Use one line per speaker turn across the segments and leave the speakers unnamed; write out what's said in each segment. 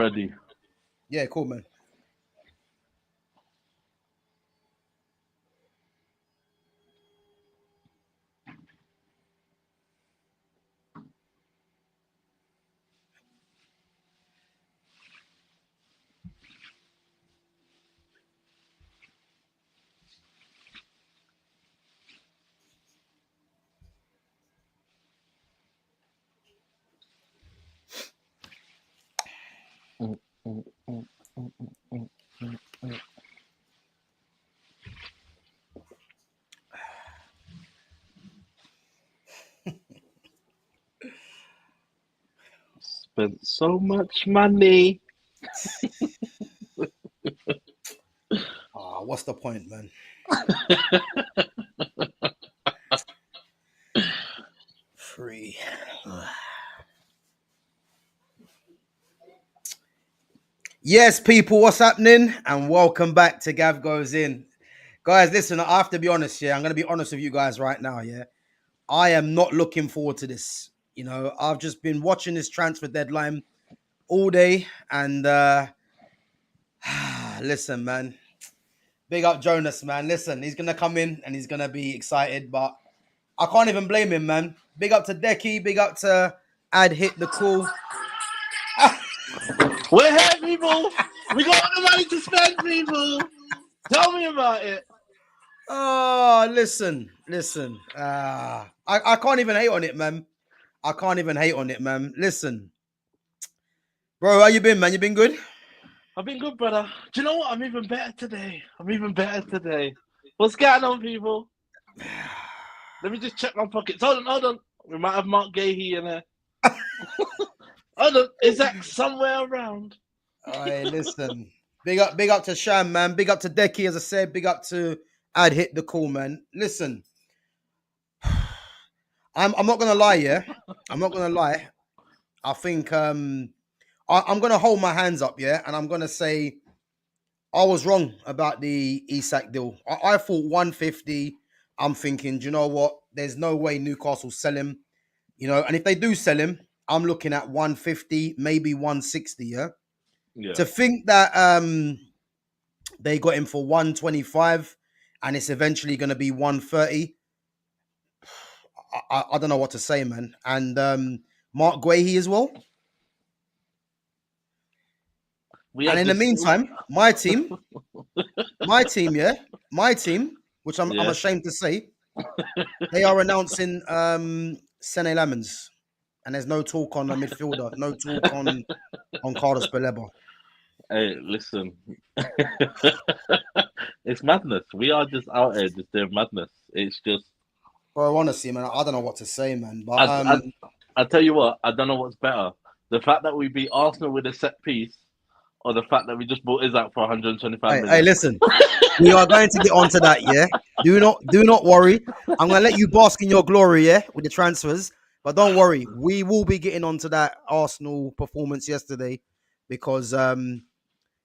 Ready.
Yeah, cool, man.
Spent so much money.
What's the point, man? Free. Yes, people, what's happening? And welcome back to Gav Goes In. Guys, listen, I have to be honest, yeah. I'm going to be honest with you guys right now, yeah. I am not looking forward to this. You know, I've just been watching this transfer deadline all day. And listen, man. Big up Jonas, man. Listen, he's going to come in and he's going to be excited, but I can't even blame him, man. Big up to Decky. Big up to Ad Hit the Cool.
We're here, people. We got all the money to spend, people. Tell me about it.
Oh, listen. I can't even hate on it, man. I can't even hate on it, man. Listen. Bro, how you been, man? You been good?
I've been good, brother. Do you know what? I'm even better today. What's going on, people? Let me just check my pockets. Hold on. We might have Mark Gahey in there. Hold on. Is that somewhere around?
All right, listen. Big up to Sham, man. Big up to Decky, as I said. Big up to I'd Hit the Call, man. Listen. I'm not gonna lie, yeah. I'm not gonna lie. I think I'm gonna hold my hands up, yeah, and I'm gonna say I was wrong about the Isak deal. I thought 150. I'm thinking, do you know what? There's no way Newcastle sell him. You know, and if they do sell him, I'm looking at 150, maybe 160, yeah. To think that they got him for 125 and it's eventually going to be 130, I don't know what to say, man. And Mark Guehi as well. And in the meantime, my team, which I'm ashamed to say, they are announcing Sene Lamens. And there's no talk on a midfielder, no talk on Carlos Baleba.
Hey, listen. It's madness. We are just out here just doing madness. It's just...
Bro, honestly, man, I don't know what to say, man. But
I tell you what, I don't know what's better. The fact that we beat Arsenal with a set piece or the fact that we just bought Isak for 125 million.
Hey, listen. We are going to get onto that, yeah? Do not worry. I'm going to let you bask in your glory, yeah, with the transfers. But don't worry. We will be getting onto that Arsenal performance yesterday because...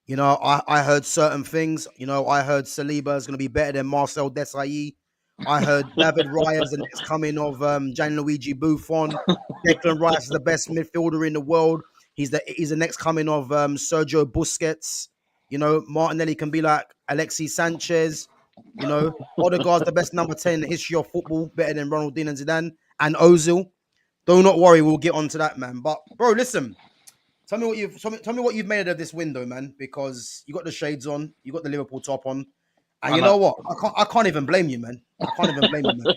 you know, I heard certain things. You know, I heard Saliba is going to be better than Marcel Desailly. I heard David Raya is the next coming of Gianluigi Buffon. Declan Rice is the best midfielder in the world. He's the next coming of Sergio Busquets. You know, Martinelli can be like Alexis Sanchez. You know, Odegaard's the best number 10 in the history of football, better than Ronaldinho and Zidane and Ozil. Do not worry, we'll get onto that, man. But bro, listen. Tell me what you've made of this window, man. Because you got the shades on, you got the Liverpool top on, and you know what? I can't even blame you, man. I can't even blame you, man.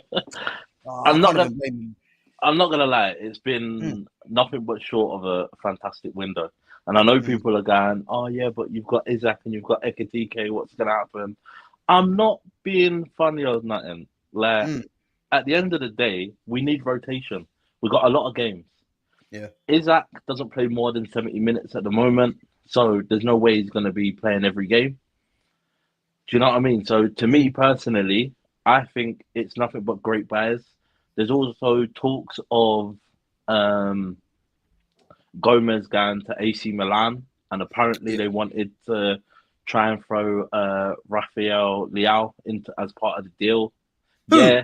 I'm not gonna lie. It's been nothing but short of a fantastic window, and I know people are going, "Oh yeah, but you've got Isak and you've got Ekitike. What's gonna happen?" I'm not being funny or nothing. Like at the end of the day, we need rotation. We got a lot of games.
Yeah,
Isak doesn't play more than 70 minutes at the moment, so there's no way he's going to be playing every game. Do you know what I mean? So to me personally, I think it's nothing but great buys. There's also talks of Gomez going to AC Milan, and apparently they wanted to try and throw Rafael Leao into as part of the deal. Yeah,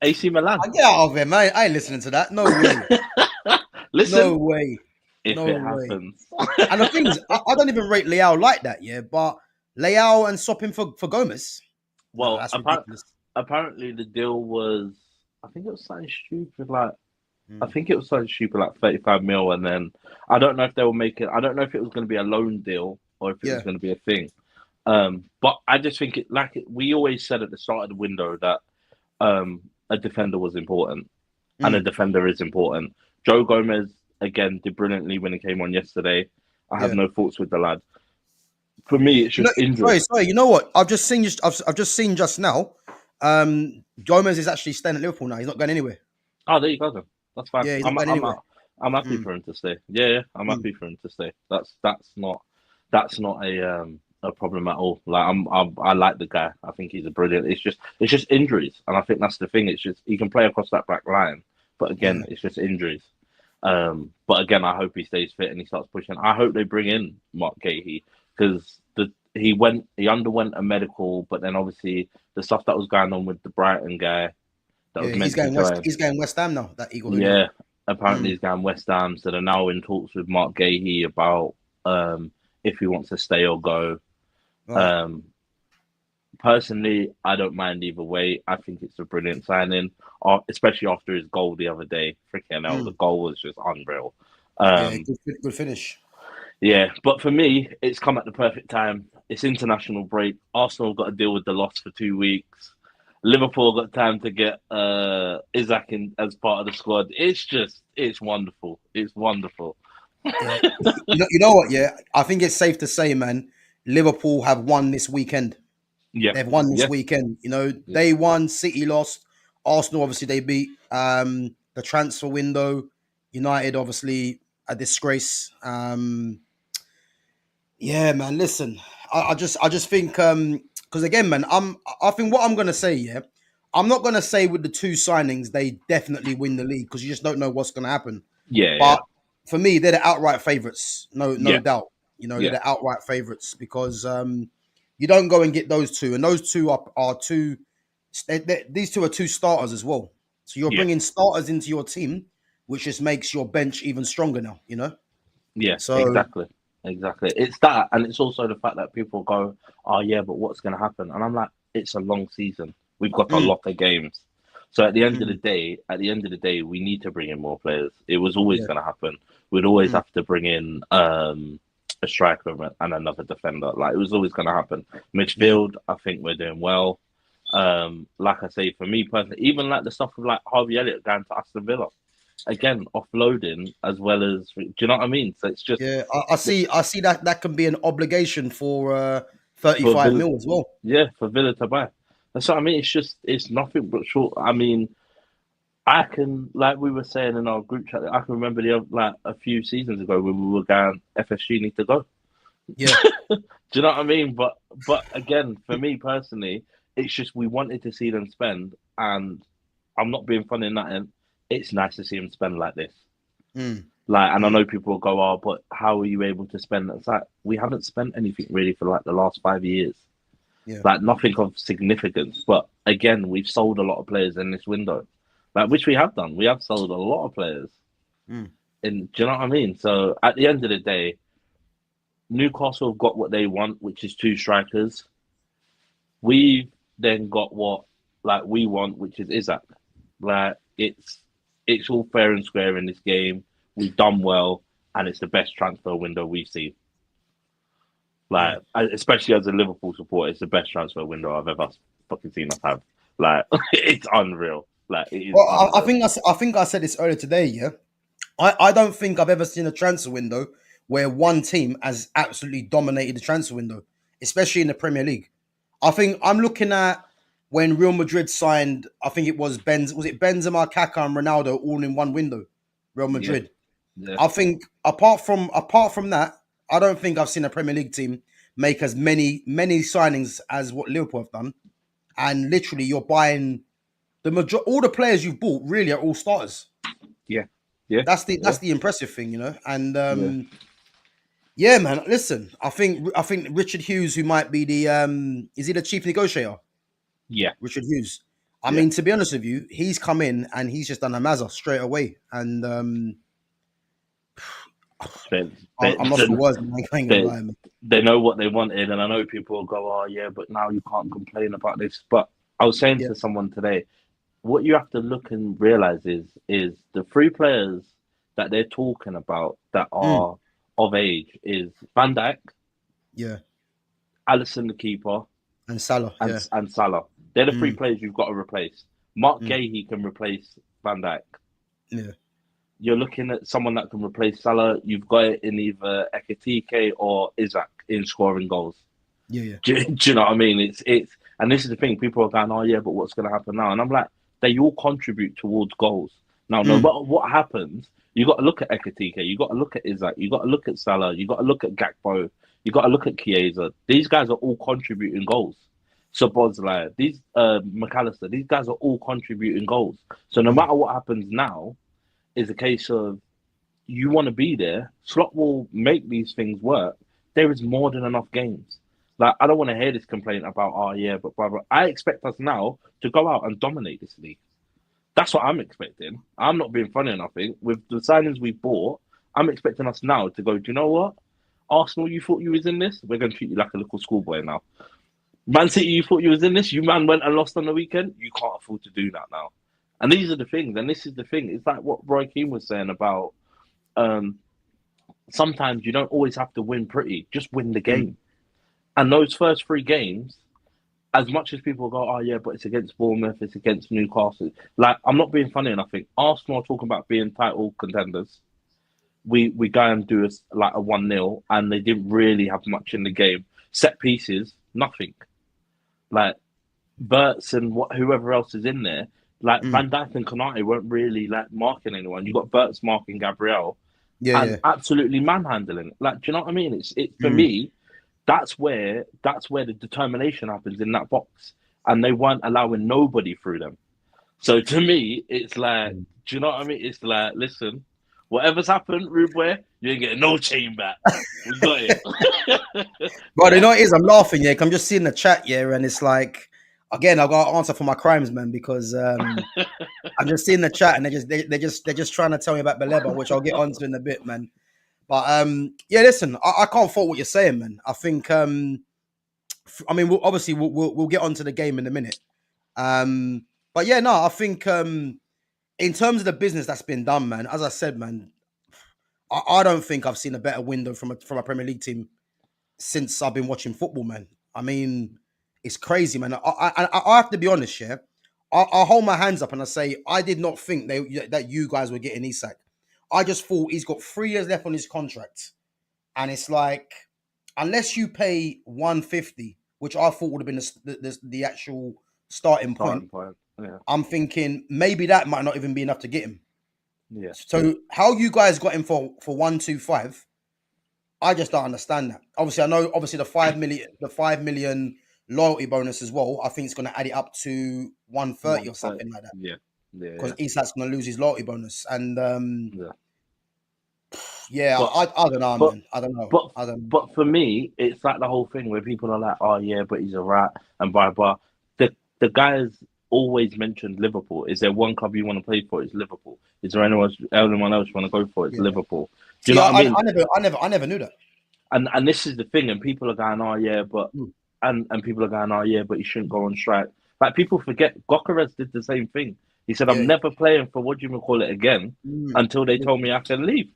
AC Milan.
Get out of here, man. I ain't listening to that. No way.
Listen,
no way.
if
No
it
way.
happens.
And the thing is, I don't even rate Leao like that, yeah. But Leao and swap him for Gomez, nah,
Well,
that's ridiculous.
apparently the deal was, I think it was something stupid like, I
Mm.
think it was something stupid like 35 mil, and then I don't know if they were making, I don't know if it was going to be a loan deal or if it was
Yeah.
going to be a thing. But I just think we always said at the start of the window that a defender was important, and a
Mm.
defender is important. Joe Gomez again did brilliantly when he came on yesterday. I have
Yeah.
no faults with the lad. For me, it's
You know,
just injury.
sorry. You know what? I've just seen just now. Gomez is actually staying at Liverpool now. He's not going anywhere.
Oh, there you go then. That's fine.
Yeah, he's not going
I'm
anywhere.
out. I'm happy
Mm.
for him to stay. Yeah, I'm
Mm.
happy for him to stay. That's not a problem at all. Like I like the guy. I think he's a brilliant. It's just injuries, and I think that's the thing. It's just he can play across that back line, but again,
Yeah.
it's just injuries. But again, I hope he stays fit and he starts pushing. I hope they bring in Mark Gahey because he underwent a medical, but then obviously the stuff that was going on with the Brighton guy that
Yeah.
was meant to join.
He's going West Ham now. That Eagle Hooligan.
Yeah, apparently
Mm.
he's going West Ham, so they're now in talks with Mark Gahey about if he wants to stay or go.
Right.
Um, Personally, I don't mind either way. I think it's a brilliant signing, especially after his goal the other day. Freaking hell, the
Mm.
goal was just unreal.
Yeah.
Um,
Good finish.
yeah, but for me, it's come at the perfect time. It's international break. Arsenal got to deal with the loss for 2 weeks. Liverpool got time to get Isak in as part of the squad. It's wonderful. It's wonderful.
Yeah. You know what? Yeah. I think it's safe to say, man. Liverpool have won this weekend.
Yeah,
They've won this
yeah,
weekend. You know,
yeah,
they won. City lost. Arsenal obviously they beat. The transfer window. United obviously a disgrace. Yeah, man. Listen, I just think because again, man, I think what I'm gonna say, yeah, I'm not gonna say with the two signings they definitely win the league because you just don't know what's gonna happen.
yeah,
But for me, they're the outright favourites, no
yeah,
doubt. You know, they're
yeah,
the outright favourites because you don't go and get those two, and those two are two. These two are two starters as well. So you're
yeah,
bringing starters into your team, which just makes your bench even stronger now. You know,
yeah.
so
Exactly, exactly. It's that, and it's also the fact that people go, "Oh yeah, but what's going to happen?" And I'm like, "It's a long season. We've got a
mm,
lot of games." So
mm,
at the end of the day, we need to bring in more players. It was always
yeah,
going to happen. We'd always
mm,
have to bring in a striker and another defender. Like it was always going to happen.
yeah.
Midfield, I think we're doing well. Like I say, for me personally, even like the stuff with like Harvey Elliott going to Aston Villa, again offloading as well as. Do you know what I mean? So it's just
Yeah, I see that that can be an obligation for
for
35
Villa,
mil as well.
yeah, for Villa to buy. That's what I mean. It's nothing but short. I mean, I can, like we were saying in our group chat, I can remember like a few seasons ago when we were going, FSG need to go.
Yeah.
Do you know what I mean? But again, for me personally, it's just we wanted to see them spend, and I'm not being funny in that end. It's nice to see them spend like this.
Mm,
Like, and I
mm,
know people will go, "Oh, but how are you able to spend?" It's like we haven't spent anything really for like the last 5 years,
yeah.
like nothing of significance. But again, we've sold a lot of players in this window, like which we have done. We have sold a lot of players.
Mm,
Do you know what I mean? So at the end of the day, Newcastle have got what they want, which is two strikers. We've then got what like we want, which is Isak. Like it's all fair and square in this game. We've done well, and it's the best transfer window we've seen.
yeah.
Like especially as a Liverpool supporter, it's the best transfer window I've ever fucking seen us have. Like it's unreal. Like it is
Well,
unreal.
I think I said this earlier today. Yeah, I don't think I've ever seen a transfer window where one team has absolutely dominated the transfer window, especially in the Premier League. I think I'm looking at when Real Madrid signed. I think it was Was it Benzema, Kaká, and Ronaldo all in one window? Real
Yeah,
Madrid.
yeah,
I think apart from that, I don't think I've seen a Premier League team make as many signings as what Liverpool have done. And literally, you're buying all the players you've bought really are all starters.
yeah, yeah, yeah,
That's the impressive thing, you know. And
yeah,
yeah, man. Listen, I think Richard Hughes, who might be the is he the chief negotiator?
yeah,
Richard Hughes. I
yeah,
mean, to be honest with you, he's come in and he's just done a mazza straight away. And I'm lost for words. Man. I ain't gonna lie, man.
They know what they wanted, and I know people will go, "Oh yeah, but now you can't complain about this." But I was saying to someone today, what you have to look and realize is the three players that they're talking about that are of age is Van Dijk, Alisson the keeper,
and Salah,
and Salah. They're the three players you've got to replace. Mark Gahey can replace Van Dijk.
Yeah.
You're looking at someone that can replace Salah. You've got it in either Ekitike or Isak in scoring goals.
Yeah.
Do you know what I mean? It's and this is the thing. People are going, "Oh yeah, but what's going to happen now?" And I'm like, they all contribute towards goals. Now, no matter what happens, you got to look at Ekitike. You got to look at Isak. You got to look at Salah. You got to look at Gakpo. You got to look at Chiesa. These guys are all contributing goals. So Bosley, these McAllister, these guys are all contributing goals. So no matter what happens now, is a case of you want to be there. Slot will make these things work. There is more than enough games. Like, I don't want to hear this complaint about, oh yeah, but blah, blah. I expect us now to go out and dominate this league. That's what I'm expecting. I'm not being funny enough. With the signings we bought, I'm expecting us now to go, do you know what? Arsenal, you thought you was in this? We're going to treat you like a little schoolboy now. Man City, you thought you was in this? You man went and lost on the weekend? You can't afford to do that now. And these are the things, and this is the thing. It's like what Roy Keane was saying about sometimes you don't always have to win pretty. Just win the game. And those first three games, as much as people go, oh yeah, but it's against Bournemouth, it's against Newcastle. Like, I'm not being funny enough. I think Arsenal are talking about being title contenders. We go and do a 1-0, and they didn't really have much in the game. Set pieces, nothing. Like, Burts and whoever else is in there, like Van Dijk and Konate weren't really like marking anyone. You got Burts marking Gabriel, absolutely manhandling. Like, do you know what I mean? It's for me. That's where the determination happens in that box, and they weren't allowing nobody through them. So to me, it's like, do you know what I mean? It's like, listen, whatever's happened, Rude Boy, you ain't getting no chain back. We got it.
But you know what it is? I'm laughing, yeah. I'm just seeing the chat, yeah, and it's like, again, I've got to answer for my crimes, man, because I'm just seeing the chat, and they're just trying to tell me about Baleba, which I'll get onto in a bit, man. But yeah, listen, I can't fault what you're saying, man. I think, I mean, we'll get onto the game in a minute. But yeah, no, I think in terms of the business that's been done, man, as I said, man, I don't think I've seen a better window from a Premier League team since I've been watching football, man. I mean, it's crazy, man. I have to be honest, yeah. I hold my hands up and I say I did not think that you guys were getting Isak. I just thought he's got 3 years left on his contract, and it's like, unless you pay 150, which I thought would have been the actual starting point.
Yeah.
I'm thinking maybe that might not even be enough to get him.
Yeah.
So how you guys got him for 125? I just don't understand that. Obviously, I know the 5 million loyalty bonus as well. I think it's going to add it up to 130 or something like that.
Yeah.
Because Isak's going to lose his loyalty bonus, and I don't know, man. I don't know.
But for me, it's like the whole thing where people are like, "Oh yeah, but he's a rat," and blah blah. The guys always mentioned Liverpool. Is there one club you want to play for? It's Liverpool. Is there anyone else you want to go for? It's Liverpool. Do you know what I mean?
I never knew that.
And this is the thing, and people are going, "Oh yeah, but," and people are going, "Oh yeah, but he shouldn't go on strike." Like, people forget, Gokares did the same thing. He said, I'm never playing for again until they told me I can leave.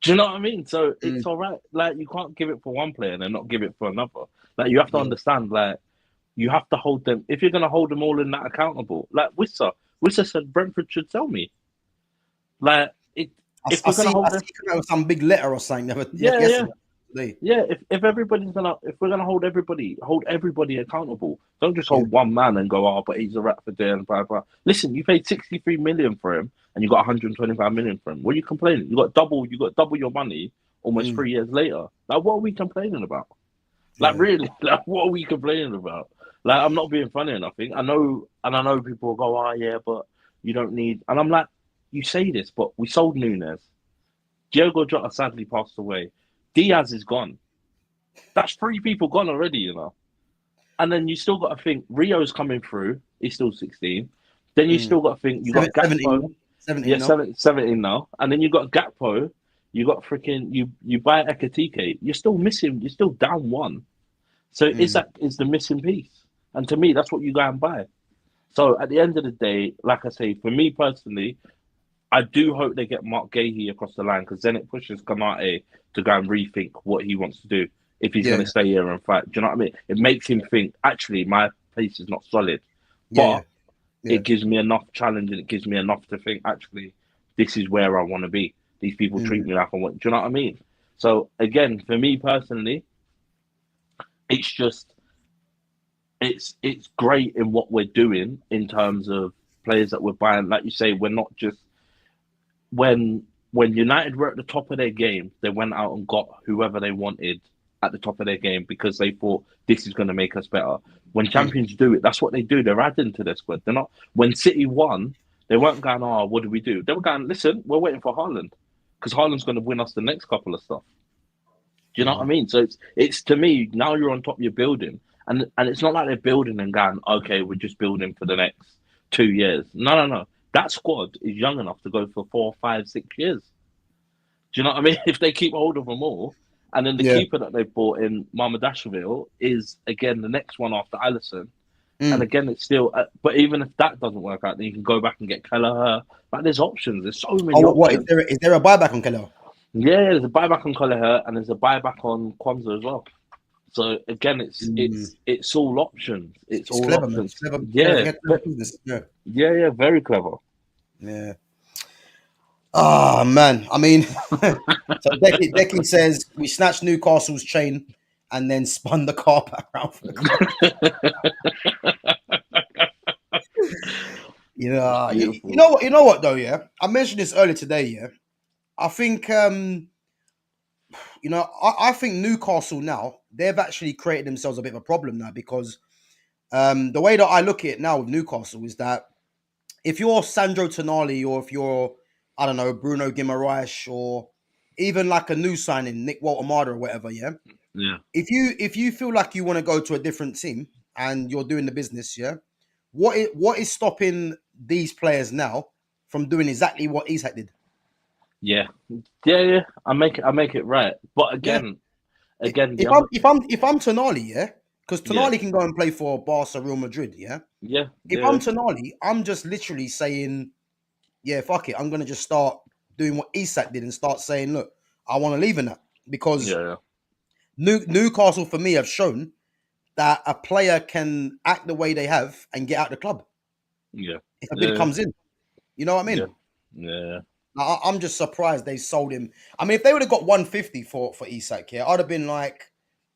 Do you know what I mean? So it's all right. Like, you can't give it for one player and then not give it for another. Like, you have to understand, like, you have to hold them. If you're going to hold them all in that accountable, like Wissa said Brentford should sell me. Like, if we're going to hold them.
Some big letter or something.
Yeah, if we're gonna hold everybody accountable. Don't just hold one man and go, oh, but he's a rat for day and blah blah. Listen, you paid 63 million for him and you got 125 million for him. What are you complaining? You got double your money almost 3 years later. Like, what are we complaining about? Like, really, like, what are we complaining about? Like, I'm not being funny or nothing. I know people will go, oh yeah, but you don't need, and I'm like, you say this, but we sold Nunes. Diogo Jota sadly passed away. Diaz is gone. That's 3 people gone already, you know. And then you still got to think Rio's coming through. He's still 16. Then you still got to think you got Gakpo.
17
17 now. And then you got Gakpo. You got freaking you buy Ekatike, you're still missing. You're still down one. So Isak is the missing piece, and to me, that's what you go and buy. So at the end of the day, like I say, for me personally, I do hope they get Mark Gahey across the line because then it pushes Kamate to go and rethink what he wants to do if he's going to stay here and fight. Do you know what I mean? It makes him think, actually, my place is not solid, but it gives me enough challenge and it gives me enough to think, actually, this is where I want to be. These people treat me like I want. Do you know what I mean? So again, for me personally, it's just it's great in what we're doing in terms of players that we're buying. Like you say, we're not just when United were at the top of their game, they went out and got whoever they wanted at the top of their game because they thought this is going to make us better. When champions do it, that's what they do. They're adding to their squad. They're not. When City won, they weren't going, "Oh, what do we do?" They were going, "Listen, we're waiting for Haaland because Haaland's going to win us the next couple of stuff." Do you know what I mean? So it's to me now you're on top of your building, and it's not like they're building and going, "Okay, we're just building for the next 2 years." No. That squad is young enough to go for 4, 5, 6 years. Do you know what I mean? If they keep hold of them all, and then the keeper that they bought in, Mamadashvili, is again the next one after Alisson, and again it's still. But even if that doesn't work out, then you can go back and get Kelleher. Like there's options. There's so many.
Oh, what is there a buyback on Kelleher?
Yeah, there's a buyback on Kelleher and there's a buyback on Kwanzaa as well. So again, it's all options. It's all
clever,
options.
Clever,
yeah, very clever.
Yeah. Ah, man. I mean, so Decky says we snatched Newcastle's chain and then spun the carpet around for the you know what though, yeah. I mentioned this earlier today, yeah. I think I think Newcastle now, they've actually created themselves a bit of a problem now because the way that I look at it now with Newcastle is that if you're Sandro Tonali or if you're, I don't know, Bruno Guimaraes or even like a new signing, Nick Walter-Mada or whatever, yeah? If you feel like you want to go to a different team and you're doing the business, yeah, what is stopping these players now from doing exactly what Isak did?
Yeah. I make it right, but again,
if I'm Tonali, yeah, because Tonali can go and play for Barca, Real Madrid, yeah. If I'm Tonali, I'm just literally saying, yeah, fuck it, I'm gonna just start doing what Isak did and start saying, look, I want to leave in that because Newcastle for me have shown that a player can act the way they have and get out the club. If a bid comes in, you know what I mean? I'm just surprised they sold him. I mean, if they would have got 150 for Isak, yeah, I'd have been like,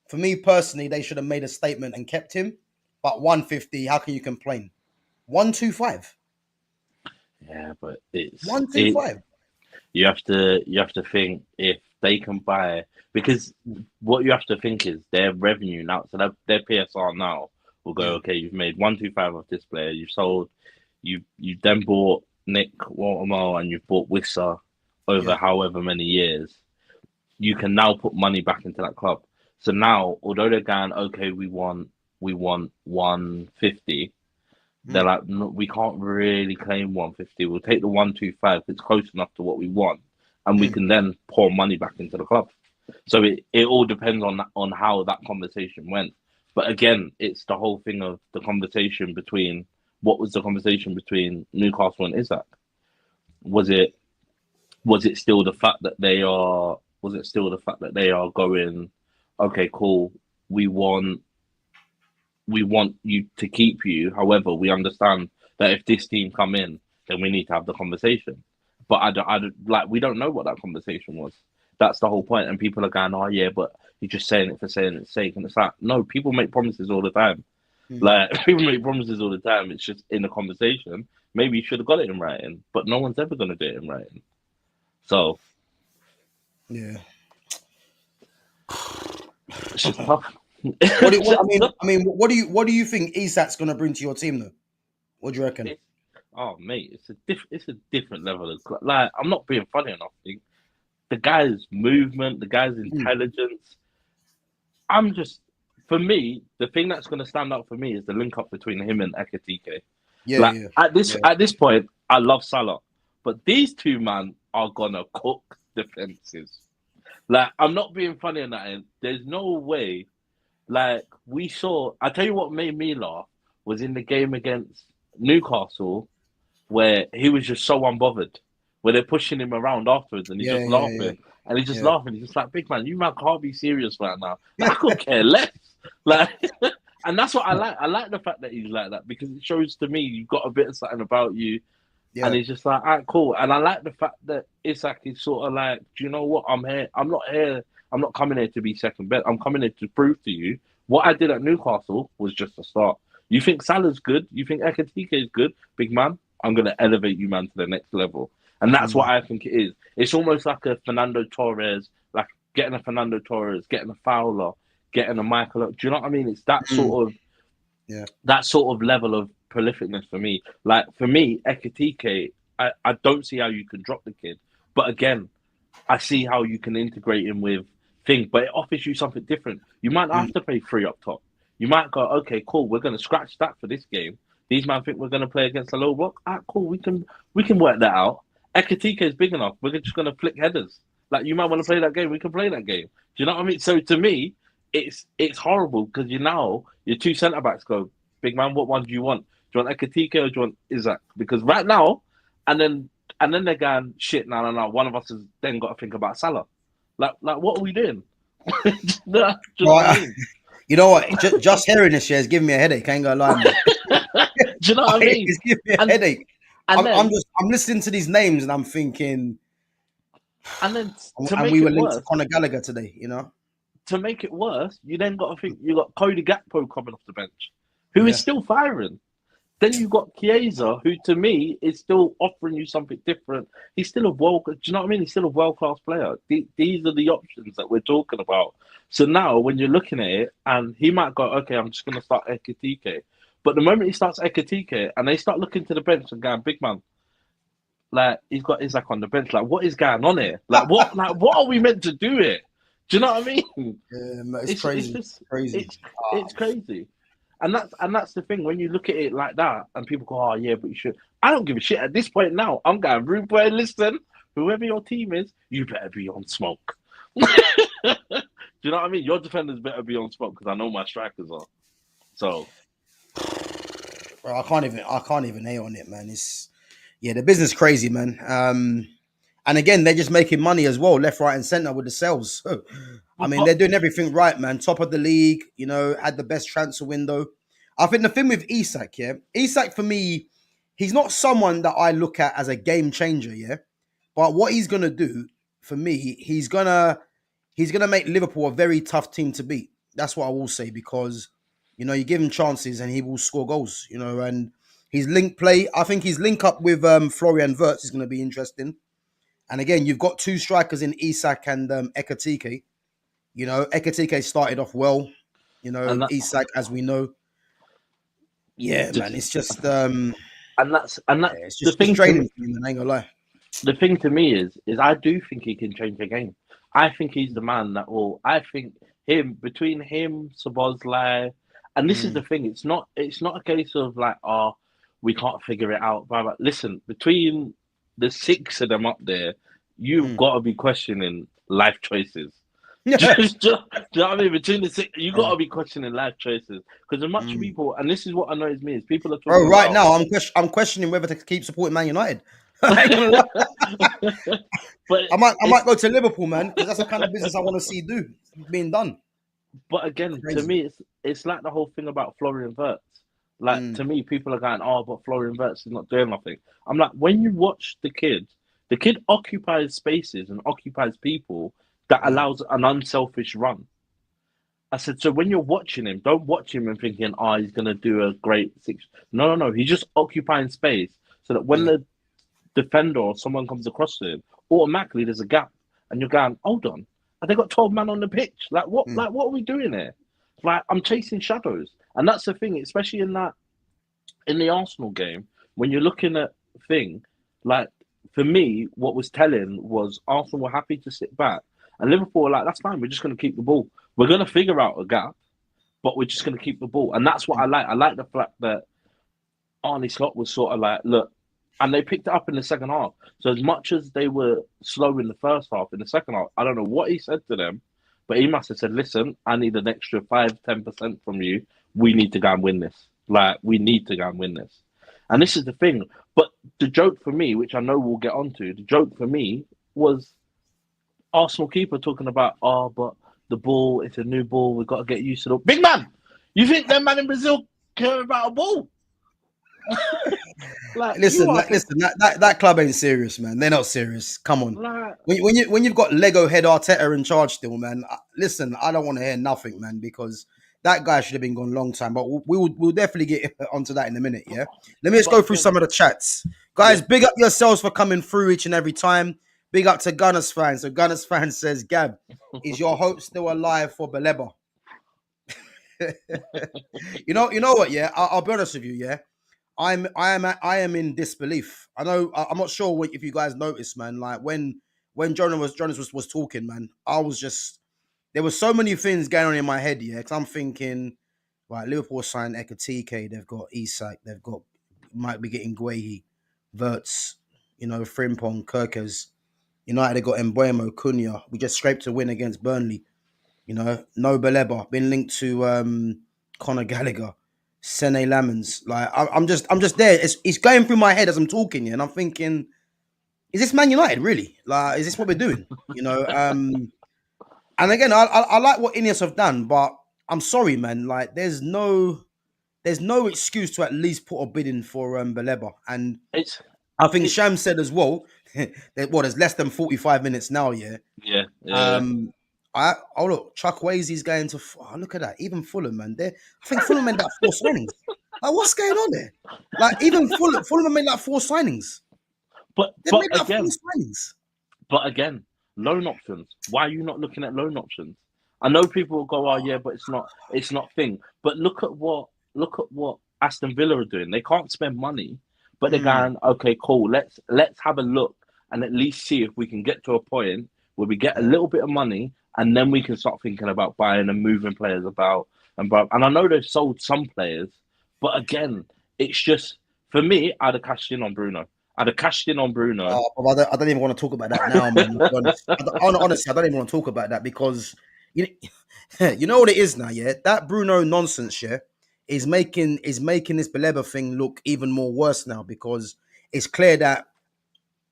for me personally, they should have made a statement and kept him. But 150, how can you complain? 125.
Yeah, but it's
125.
You have to think if they can buy, because what you have to think is their revenue now. So their PSR now will go, okay, you've made 125 of this player, you've sold, you then bought Nick Walter-Mada and you've bought Wissa over however many years. You can now put money back into that club. So now, although they're going, okay, we want 150. They're like, no, we can't really claim 150. We'll take the 125. It's close enough to what we want, and we can then pour money back into the club. So it all depends on how that conversation went. But again, it's the whole thing of the conversation between what was the conversation between Newcastle and Isak. Was it still the fact that they are? Was it still the fact that they are going? Okay, cool. We want you to keep you. However, we understand that if this team come in, then we need to have the conversation. But I don't like, we don't know what that conversation was. That's the whole point. And people are going, oh yeah, but you're just saying it for saying its sake. And it's like, no, people make promises all the time. Like people make promises all the time. It's just in a conversation. Maybe you should have got it in writing, but no one's ever going to do it in writing. So
yeah,
it's just tough.
What do you think Isak's going to bring to your team though? What do you reckon?
Mate, it's a different level of, like, I'm not being funny enough. The guy's movement, the guy's intelligence. For me, the thing that's going to stand out for me is the link up between him and Ekatike. At this point, I love Salah, but these two men are gonna cook. defenses. Like, I'm not being funny on that end. There's no way. Like, we saw. I tell you what made me laugh was in the game against Newcastle, where he was just so unbothered, where they're pushing him around afterwards, and he's just laughing, and he's just laughing. He's just like, "Big man, you man can't be serious right now. Like, I could care less." Like, and that's what I like. I like the fact that he's like that because it shows to me you've got a bit of something about you. Yeah. And he's just like, all right, cool. And I like the fact that Isak is sort of like, do you know what? I'm here. I'm not here. I'm not coming here to be second best. I'm coming here to prove to you what I did at Newcastle was just a start. You think Salah's good? You think Ekitike is good? Big man, I'm going to elevate you, man, to the next level. And that's what I think it is. It's almost like a Fernando Torres, like getting a Fernando Torres, getting a Fowler, getting a Michael. Do you know what I mean? It's that sort of, that sort of level of prolificness for me. Like, for me, Ekitike, I don't see how you can drop the kid. But again, I see how you can integrate him with things, but it offers you something different. You might not have to play 3 up top. You might go, okay, cool, we're going to scratch that for this game. These man think we're going to play against a low block. Cool, we can work that out. Ekitike is big enough. We're just going to flick headers. Like, you might want to play that game. We can play that game. Do you know what I mean? So to me, it's horrible because your 2 centre backs go, big man, what one do you want? Do you want Ekitike or do you want Isak? Because right now, and then they're going, shit, no. One of us has then got to think about Salah. Like what are we doing? Do you know what I mean?
You know what? Just hearing this is giving me a headache. I ain't gonna lie, man.
Do you know what I mean?
It's giving me a headache. I'm listening to these names and I'm thinking.
And then
we were linked to Conor Gallagher today, you know.
To make it worse, you then got to think you got Cody Gakpo coming off the bench, who is still firing. Then you got Chiesa, who to me is still offering you something different. He's still do you know what I mean? He's still a world-class player. These are the options that we're talking about. So now when you're looking at it, and he might go, okay, I'm just going to start Ekitike. But the moment he starts Ekitike and they start looking to the bench and going, big man, like, he's got Isak on the bench. Like, what is going on here? Like, what are we meant to do here? Do you know what I mean?
Yeah, it's crazy. It's crazy.
It's crazy. And that's the thing. When you look at it like that, and people go, "Oh yeah, but you should." I don't give a shit at this point now. I'm going, rude boy. Listen, whoever your team is, you better be on smoke. Do you know what I mean? Your defenders better be on smoke because I know my strikers are. So,
bro, I can't even nail on it, man. The business crazy, man. And again, they're just making money as well, left, right, and center with the sales. I mean, they're doing everything right, man. Top of the league, you know, had the best transfer window. I think the thing with Isak, Isak for me, he's not someone that I look at as a game changer, But what he's gonna do for me, he's gonna make Liverpool a very tough team to beat. That's what I will say because, you know, you give him chances and he will score goals, you know. And his link play, I think his link up with Florian Wirtz is going to be interesting. And again, you've got 2 strikers in Isak and Ekitike. You know, Ekitike started off well. You know, Isak, as we know. Yeah, man, it's just
and that's
it's just frustrating for me, man, I ain't gonna lie.
The thing to me is I do think he can change the game. I think he's the man that will. I think between him, Szoboszlai, and this is the thing. It's not a case of like, oh, we can't figure it out. But listen, between the 6 of them up there, you've got to be questioning life choices. Do you know what I mean? Between the 6, you got to be questioning life choices because as much people, and this is what annoys me, is people are talking.
Bro, right now I'm questioning whether to keep supporting Man United. But I might go to Liverpool, man, because that's the kind of business I want to see being done.
But again, to me, it's like the whole thing about Florian Wirtz. Like, to me, people are going, oh, but Florian Wirtz is not doing nothing. I'm like, when you watch the kid occupies spaces and occupies people that allows an unselfish run. I said, so when you're watching him, don't watch him and thinking, oh, he's going to do a great 6. No. He's just occupying space so that when the defender or someone comes across to him, automatically there's a gap. And you're going, hold on, have they got 12 men on the pitch? Like, what are we doing here? Like, I'm chasing shadows. And that's the thing, especially in the Arsenal game, when you're looking at like, for me, what was telling was Arsenal were happy to sit back. And Liverpool were like, that's fine, we're just going to keep the ball. We're going to figure out a gap, but we're just going to keep the ball. And that's what I like. I like the fact that Arne Slot was sort of like, look, and they picked it up in the second half. So as much as they were slow in the first half, in the second half, I don't know what he said to them, but he must have said, "Listen, I need an extra 5-10% from you. We need to go and win this. Like, we need to go and win this." And this is the thing. But the joke for me, which I know we'll get onto, the joke for me was Arsenal keeper talking about, "Oh, but the ball, it's a new ball. We've got to get used to the big man." You think them man in Brazil care about a ball?
Like, listen, that club ain't serious, man. They're not serious. Come on. Like, when you've got Lego head Arteta in charge still, man. Listen, I don't want to hear nothing, man, because that guy should have been gone a long time. But we'll definitely get onto that in a minute. Yeah. Let me just go through some of the chats, guys. Yeah. Big up yourselves for coming through each and every time. Big up to Gunners fans. So Gunners fans says, "Gav, is your hope still alive for Baleba?" you know what? Yeah, I'll be honest with you. Yeah. I am in disbelief. I know I'm not sure if you guys noticed, man. Like when Jonas was talking, man, I was just, there were so many things going on in my head, yeah. Because I'm thinking, right, Liverpool signed Ekatike, they've got Isak, they've got, might be getting Guehi, Verts, Frimpong, Kirkers. United have got Mbuemo, Cunha. We just scraped a win against Burnley. No Baleba, been linked to Conor Gallagher. Sene Lamans, like I'm just there. It's going through my head as I'm talking, and I'm thinking, is this Man United really? Like, is this what we're doing? And again, I like what Ineos have done, but I'm sorry, man. Like, there's no excuse to at least put a bid in for Baleba, and I think Sham said as well that there's less than 45 minutes now. Yeah. Look, Chuckwazy's going to. Oh, look at that. Even Fulham, man. I think Fulham made like 4 signings. Like, what's going on there? Like, even Fulham made like 4 signings.
But made like again, 4 signings. But again, loan options. Why are you not looking at loan options? I know people will go, "Oh yeah, but it's not thing." But look at what Aston Villa are doing. They can't spend money, but they're going, "Okay, cool. Let's have a look and at least see if we can get to a point where we get a little bit of money." And then we can start thinking about buying and moving players about. And I know they've sold some players, but again, it's just, for me, I'd have cashed in on Bruno. I
don't even want to talk about that now, man. Honestly, I don't even want to talk about that because you know what it is now, yeah? That Bruno nonsense, yeah, is making this Baleba thing look even more worse now, because it's clear that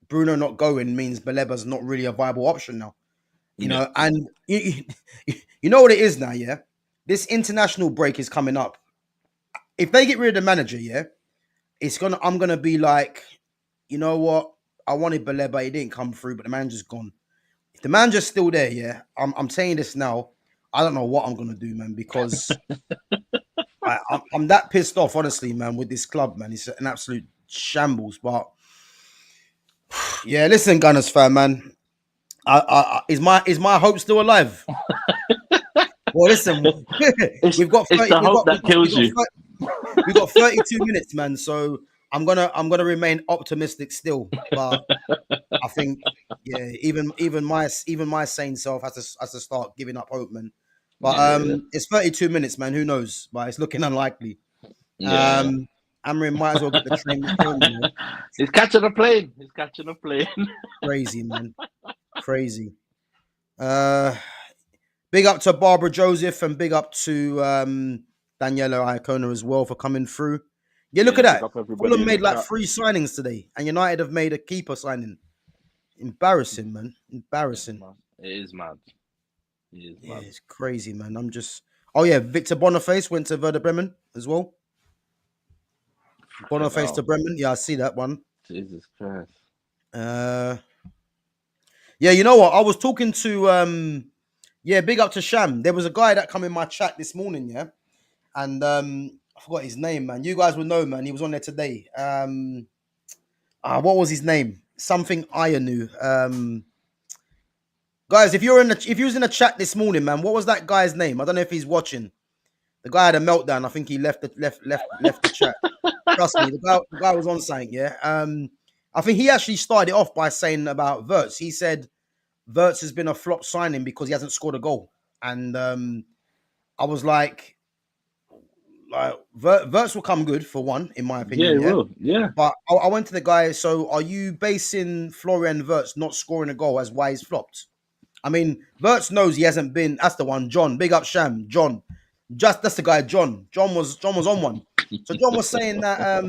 Bruno not going means Baleba's not really a viable option now. And you know what it is now, yeah? This international break is coming up. If they get rid of the manager, yeah, I'm gonna be like, you know what? I wanted Baleba, he didn't come through, but the manager's gone. If the manager's still there, yeah, I'm saying this now, I don't know what I'm gonna do, man, because I'm that pissed off, honestly, man, with this club, man. It's an absolute shambles. But yeah, listen, Gunners fan, man. Is my hope still alive? Well, listen, we've got 30, we've got 32 minutes, man. So I'm gonna remain optimistic still, but I think, yeah, even my sane self has to start giving up hope, man. But it's 32 minutes, man. Who knows? But it's looking unlikely. Amrin might as well get the train home.
He's catching a plane.
Crazy, man. Crazy. Big up to Barbara Joseph and big up to Daniela Iacona as well for coming through. Yeah, look at that. Fulham made like 3 signings today, and United have made a keeper signing. Embarrassing, man. Embarrassing.
It is mad.
Yeah, it's crazy, man. I'm just. Oh yeah, Victor Boniface went to Werder Bremen as well. Boniface to Bremen. Yeah, I see that one.
Jesus Christ.
Yeah, you know what? I was talking to big up to Sham. There was a guy that come in my chat this morning, yeah, and I forgot his name, man. You guys will know, man. He was on there today. What was his name? Something Ianu. Guys, if you was in a chat this morning, man, what was that guy's name? I don't know if he's watching. The guy had a meltdown. I think he left the chat. Trust me, the guy was on something, yeah. I think he actually started off by saying about Verts. He said Verts has been a flop signing because he hasn't scored a goal. And I was like, like Verts will come good for one, in my
Yeah,
opinion.
it
Yeah,
will. Yeah.
but I went to the guy. So, are you basing Florian Verts not scoring a goal as why he's flopped? I mean, Verts knows he hasn't been. That's the one. John, big up Sham. John, just that's the guy. John. John was on one. So John was saying that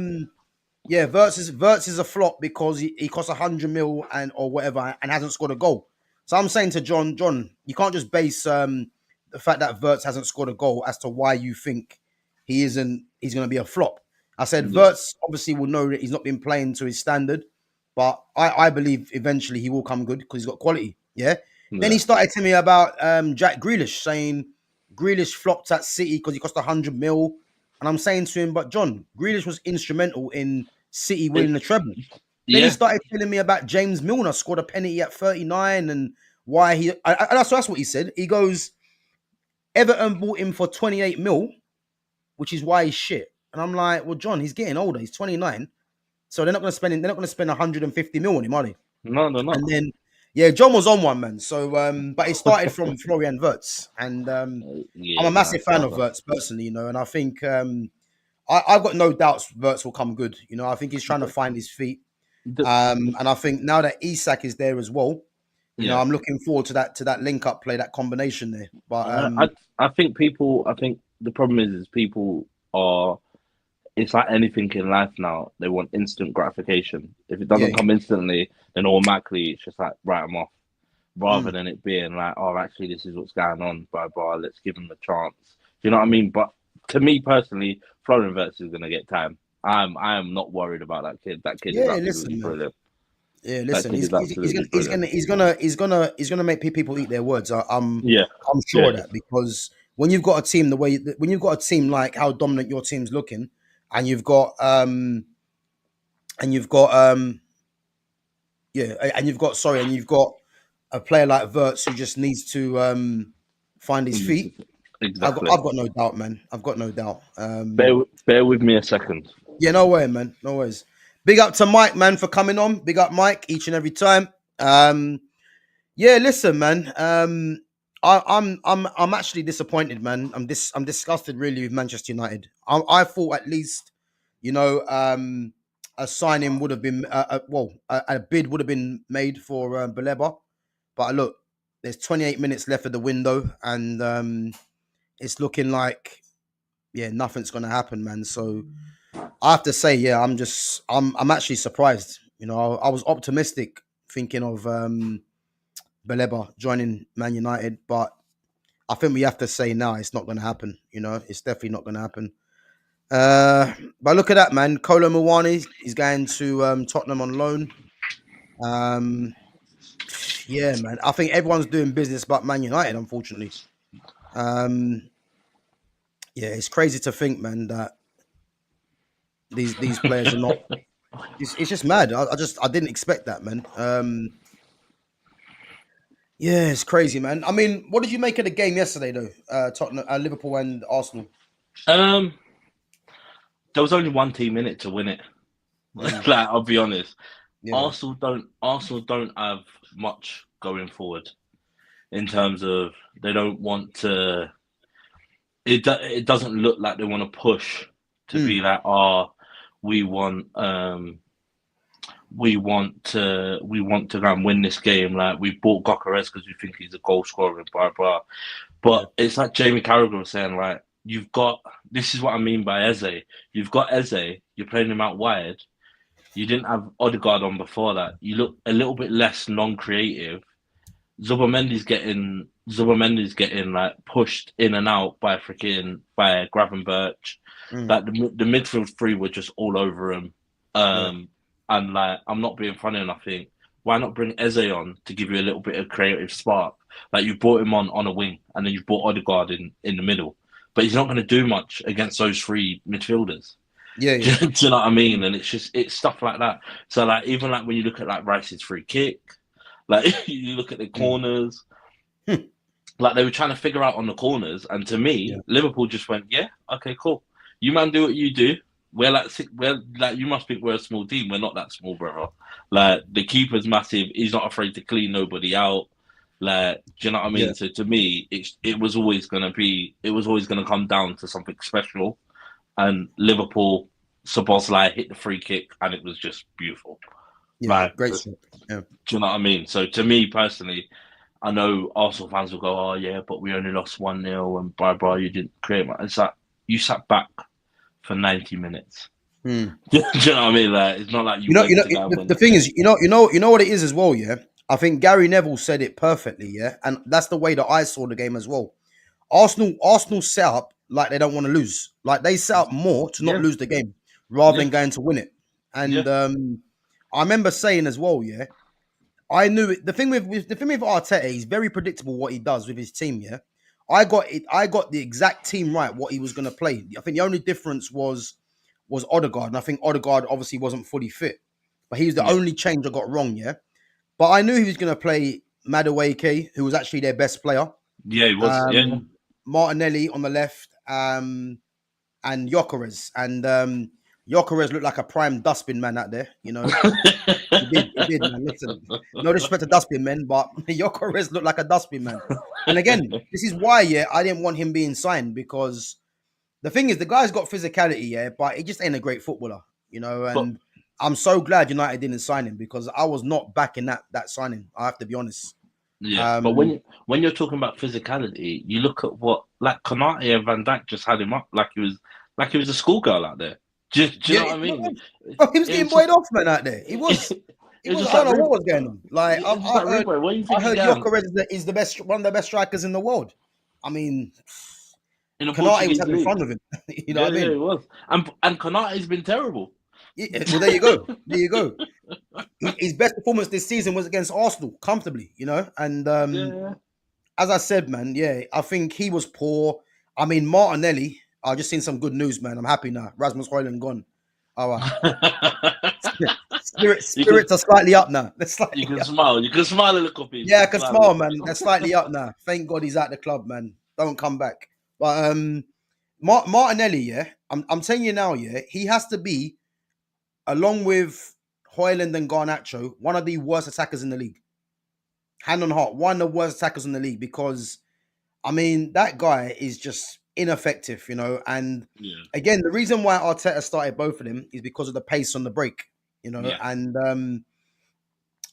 yeah, Verts is a flop because he costs 100 mil and or whatever and hasn't scored a goal. So I'm saying to John, you can't just base the fact that Verts hasn't scored a goal as to why you think he's going to be a flop. I said
Yeah.
Verts obviously will know that he's not been playing to his standard, but I believe eventually he will come good because he's got quality. Yeah. Then he started telling me about Jack Grealish, saying Grealish flopped at City because he cost 100 mil. And I'm saying to him, but John, Grealish was instrumental in City winning the treble. Then he
Yeah.
started telling me about James Milner scored a penalty at 39 and why that's what he said. He goes, Everton bought him for 28 mil, which is why he's shit. And I'm like, well, John, he's getting older. He's 29. So they're not going to spend 150 mil on him, are they?
No, no, no.
And then, yeah, John was on one, man. So, but it started from Florian Wirtz. And I'm a massive fan of Wirtz personally, and I think I've got no doubts Wirtz will come good. I think he's trying to find his feet. And I think now that Isak is there as well, I'm looking forward to that link up play, that combination there. But
I think the problem is people are. It's like anything in life now. They want instant gratification. If it doesn't come instantly, then automatically it's just like write them off, rather than it being like, oh, actually, this is what's going on. Blah blah. Let's give them a chance. Do you know what I mean? But to me personally, Florian Wirtz is going to get time. I am not worried about that kid. That kid is absolutely brilliant.
Yeah, listen, he's gonna make people eat their words. I'm sure of that, because when you've got a team like how dominant your team's looking, and you've got a player like Wirtz who just needs to find his feet.
Exactly.
I've got no doubt, man. I've got no doubt.
Bear with me a second.
Yeah, no way, man. No worries. Big up to Mike, man, for coming on. Big up, Mike, each and every time. Yeah, listen, man. I'm actually disappointed, man. I'm disgusted, really, with Manchester United. I thought at least, a signing would have been a bid would have been made for Baleba. But look, there's 28 minutes left of the window, and it's looking like nothing's gonna happen, man. So I have to say, I'm actually surprised. I was optimistic thinking of Baleba joining Man United, but I think we have to say now it's not going to happen. It's definitely not going to happen. But look at that, man. Kolo Muani is going to Tottenham on loan. Yeah, man. I think everyone's doing business but Man United, unfortunately. Yeah, it's crazy to think, man, that these players are not. It's just mad. I didn't expect that, man. Yeah, it's crazy, man. I mean, what did you make of the game yesterday, though? Tottenham, Liverpool, and Arsenal.
There was only one team in it to win it. Like, I'll be honest. Yeah. Arsenal don't have much going forward in terms of they don't want to. It doesn't look like they want to push to be like, we want to go and win this game. Like, we bought Gokares because we think he's a goal scorer and blah blah. But it's like Jamie Carragher was saying, like, this is what I mean by Eze. You've got Eze, you're playing him out wide. You didn't have Odegaard on before that. You look a little bit less non-creative. Zubamendi's getting like pushed in and out by Gravenberch. Like the midfield three were just all over him. And like, I'm not being funny enough. I think, why not bring Eze on to give you a little bit of creative spark? Like, you brought him on a wing, and then you brought Odegaard in the middle. But he's not going to do much against those three midfielders. Yeah. Do you know what I mean? And it's stuff like that. So like, even like when you look at like Rice's free kick, like you look at the corners, like they were trying to figure out on the corners. And to me, Liverpool just went, yeah, okay, cool. You man do what you do. We're like, you must think we're a small team. We're not that small, brother. Like, the keeper's massive. He's not afraid to clean nobody out. Like, do you know what I mean? So to me, it was always going to come down to something special. and Liverpool, Szoboszlai hit the free kick, and it was just beautiful.
Yeah, great shot. Yeah.
Do you know what I mean? So to me personally, I know Arsenal fans will go, "Oh yeah, but we only lost 1-0 and blah, you didn't create much." It's like you sat back for 90 minutes. Do you know what I mean? Like, it's not like
the thing is, you know what it is as well. Yeah, I think Gary Neville said it perfectly. Yeah, and that's the way that I saw the game as well. Arsenal set up like they don't want to lose. Like they set up more to not lose the game rather than going to win it. And I remember saying as well, yeah, I knew it. The thing with Arteta, he's very predictable what he does with his team. Yeah, I got it. I got the exact team right. What he was going to play. I think the only difference was Odegaard, and I think Odegaard obviously wasn't fully fit, but he was the only change I got wrong. Yeah, but I knew he was going to play Madueke, who was actually their best player.
Yeah, he was.
Martinelli on the left, and Gyökeres, and Gyökeres looked like a prime dustbin man out there. You know, he did, man. Listen, no disrespect to dustbin men, but Gyökeres looked like a dustbin man. And again, this is why, I didn't want him being signed, because the thing is, the guy's got physicality, but he just ain't a great footballer, you know. And I'm so glad United didn't sign him, because I was not backing that signing. I have to be honest.
Yeah, but when you're talking about physicality, you look at what, like, Konate and Van Dijk just had him up like he was a schoolgirl out there. Do you know what I mean?
He was getting buoyed off, man, out there. He was. I don't know what was going on. Like I heard Gyökeres is one of the best strikers in the world. I mean, Konate was having fun with him. You know what I mean?
Yeah, it was. And Konate's been terrible.
Yeah, well, there you go. His best performance this season was against Arsenal, comfortably, you know. And as I said, man, I think he was poor. I mean, Martinelli, I just seen some good news, man. I'm happy now. Rasmus Højlund gone. All right. Spirits are slightly up now.
You can smile. You can smile a little bit.
Yeah, I can smile, man. They're slightly up now. Thank God he's at the club, man. Don't come back. But Martinelli, I'm telling you now, he has to be, along with Højlund and Garnacho, one of the worst attackers in the league. Hand on heart, one of the worst attackers in the league, because, I mean, that guy is just ineffective, you know. And again, the reason why Arteta started both of them is because of the pace on the break, you know. And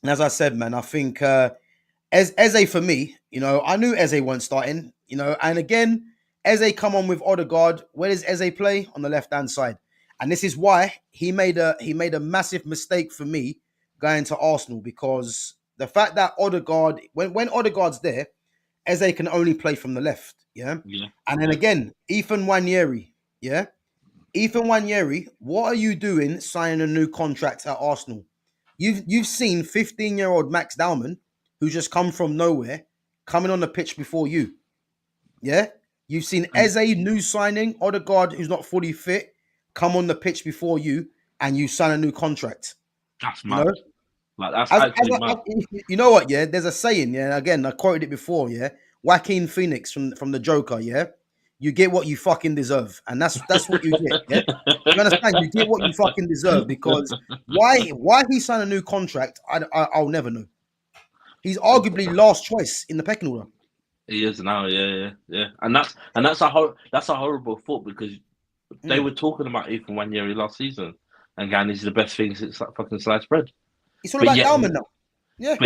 as I said, man, I think Eze for me, you know, I knew Eze weren't starting, you know. And again, Eze come on with Odegaard. Where does Eze play? On the left-hand side. And this is why he made a massive mistake for me going to Arsenal, because the fact that Odegaard, when Odegaard's there, Eze can only play from the left. Yeah. And then again, Ethan Nwaneri. Yeah. Ethan Nwaneri, what are you doing signing a new contract at Arsenal? You've seen 15-year-old Max Dowman, who just come from nowhere, coming on the pitch before you. Yeah. You've seen Eze, new signing, Odegaard, who's not fully fit, come on the pitch before you, and you sign a new contract.
That's mad.
You know?
Like, that's actually mad.
You know what? Yeah, there's a saying. Yeah, again, I quoted it before. Yeah, Joaquin Phoenix from the Joker. Yeah, you get what you fucking deserve, and that's what you get. Yeah, you understand? You get what you fucking deserve, because why he signed a new contract, I'll never know. He's arguably last choice in the pecking order.
He is now. Yeah. And that's a horrible thought, because they were talking about Ethan Nwaneri last season, and again, he's the best thing since that fucking sliced bread.
It's all about Dowman now. Yeah.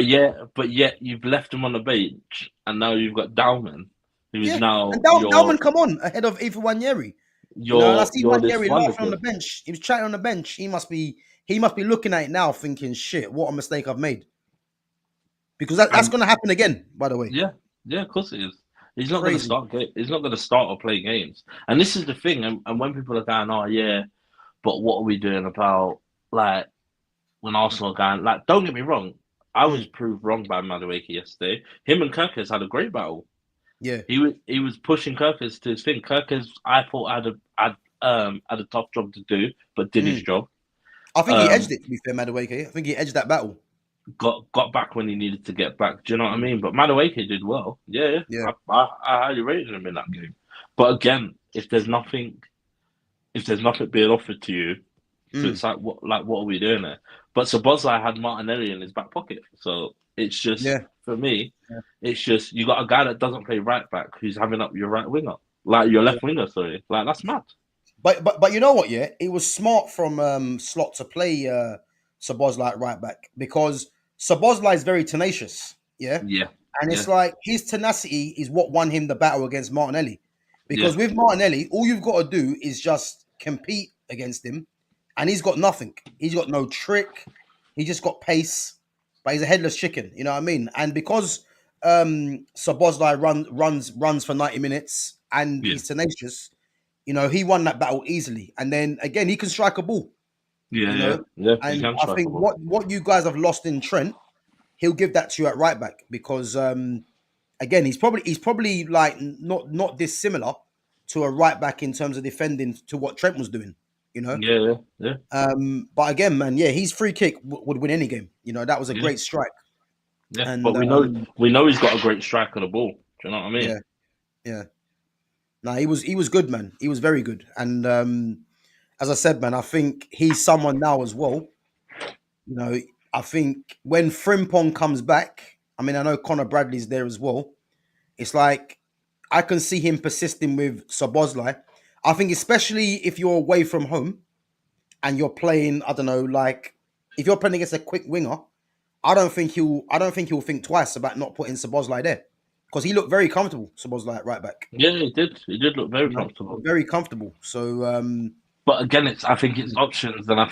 But yet you've left him on the bench, and now you've got Dowman, who is now.
And Dowman come on ahead of Ethan Nwaneri. I see Nwaneri laughing on the bench. He was chatting on the bench. He must be looking at it now, thinking, "Shit, what a mistake I've made." Because that's going to happen again, by the way.
Yeah, of course it is. He's not going to start. He's not going to start or play games. And this is the thing. And when people are going, "Oh yeah," but what are we doing about, like, when Arsenal are going? Like, don't get me wrong. I was proved wrong by Madueke yesterday. Him and Kirkers had a great battle.
Yeah,
he was pushing Kirkers to his thing. Kirkers, I thought had a tough job to do, but did his job.
I think he edged it. To be fair, Madueke, I think he edged that battle.
Got back when he needed to get back. Do you know what I mean? But Madueke did well. Yeah. I highly rated him in that game. But again, if there's nothing being offered to you, so it's like, what are we doing there? But Szoboszlai had Martinelli in his back pocket, so it's just for me, it's just you got a guy that doesn't play right back who's having up your right winger, like your left winger. Sorry, like, that's mad.
But you know what? Yeah, it was smart from Slot to play Szoboszlai at right back because Szoboszlai is very tenacious. Yeah,
Yeah,
and
yeah,
it's like his tenacity is what won him the battle against Martinelli.
yeah,
Because with Martinelli, all you've got to do is just compete against him, and he's got nothing. He's got no trick. He just got pace, but he's a headless chicken. You know what I mean? And because Szoboszlai runs for 90 minutes and
yeah,
he's tenacious, he won that battle easily. And then again, he can strike a ball.
yeah,
You
yeah,
know,
yeah. You
and
can
I
strike a
think
ball.
what you guys have lost in Trent, he'll give that to you at right back because again, he's probably like not dissimilar to a right back in terms of defending to what Trent was doing. You know,
Yeah, yeah, yeah,
but again, man, yeah, his free kick would win any game. That was a
yeah,
great strike,
yeah. But
and
we know he's got a great strike of the ball. Do you know what I mean?
yeah, yeah. No, he was good, man. He was very good, and as I said, man, I think he's someone now as well. You know, I think when Frimpong comes back, I mean, I know Connor Bradley's there as well. It's like I can see him persisting with Szoboszlai. I think especially if you're away from home and you're playing, I don't know, like if you're playing against a quick winger, I don't think he'll think twice about not putting Szoboszlai there because he looked very comfortable. Szoboszlai at right back,
Yeah, he did. He did look very comfortable.
very comfortable. So
But again, I think it's options, and I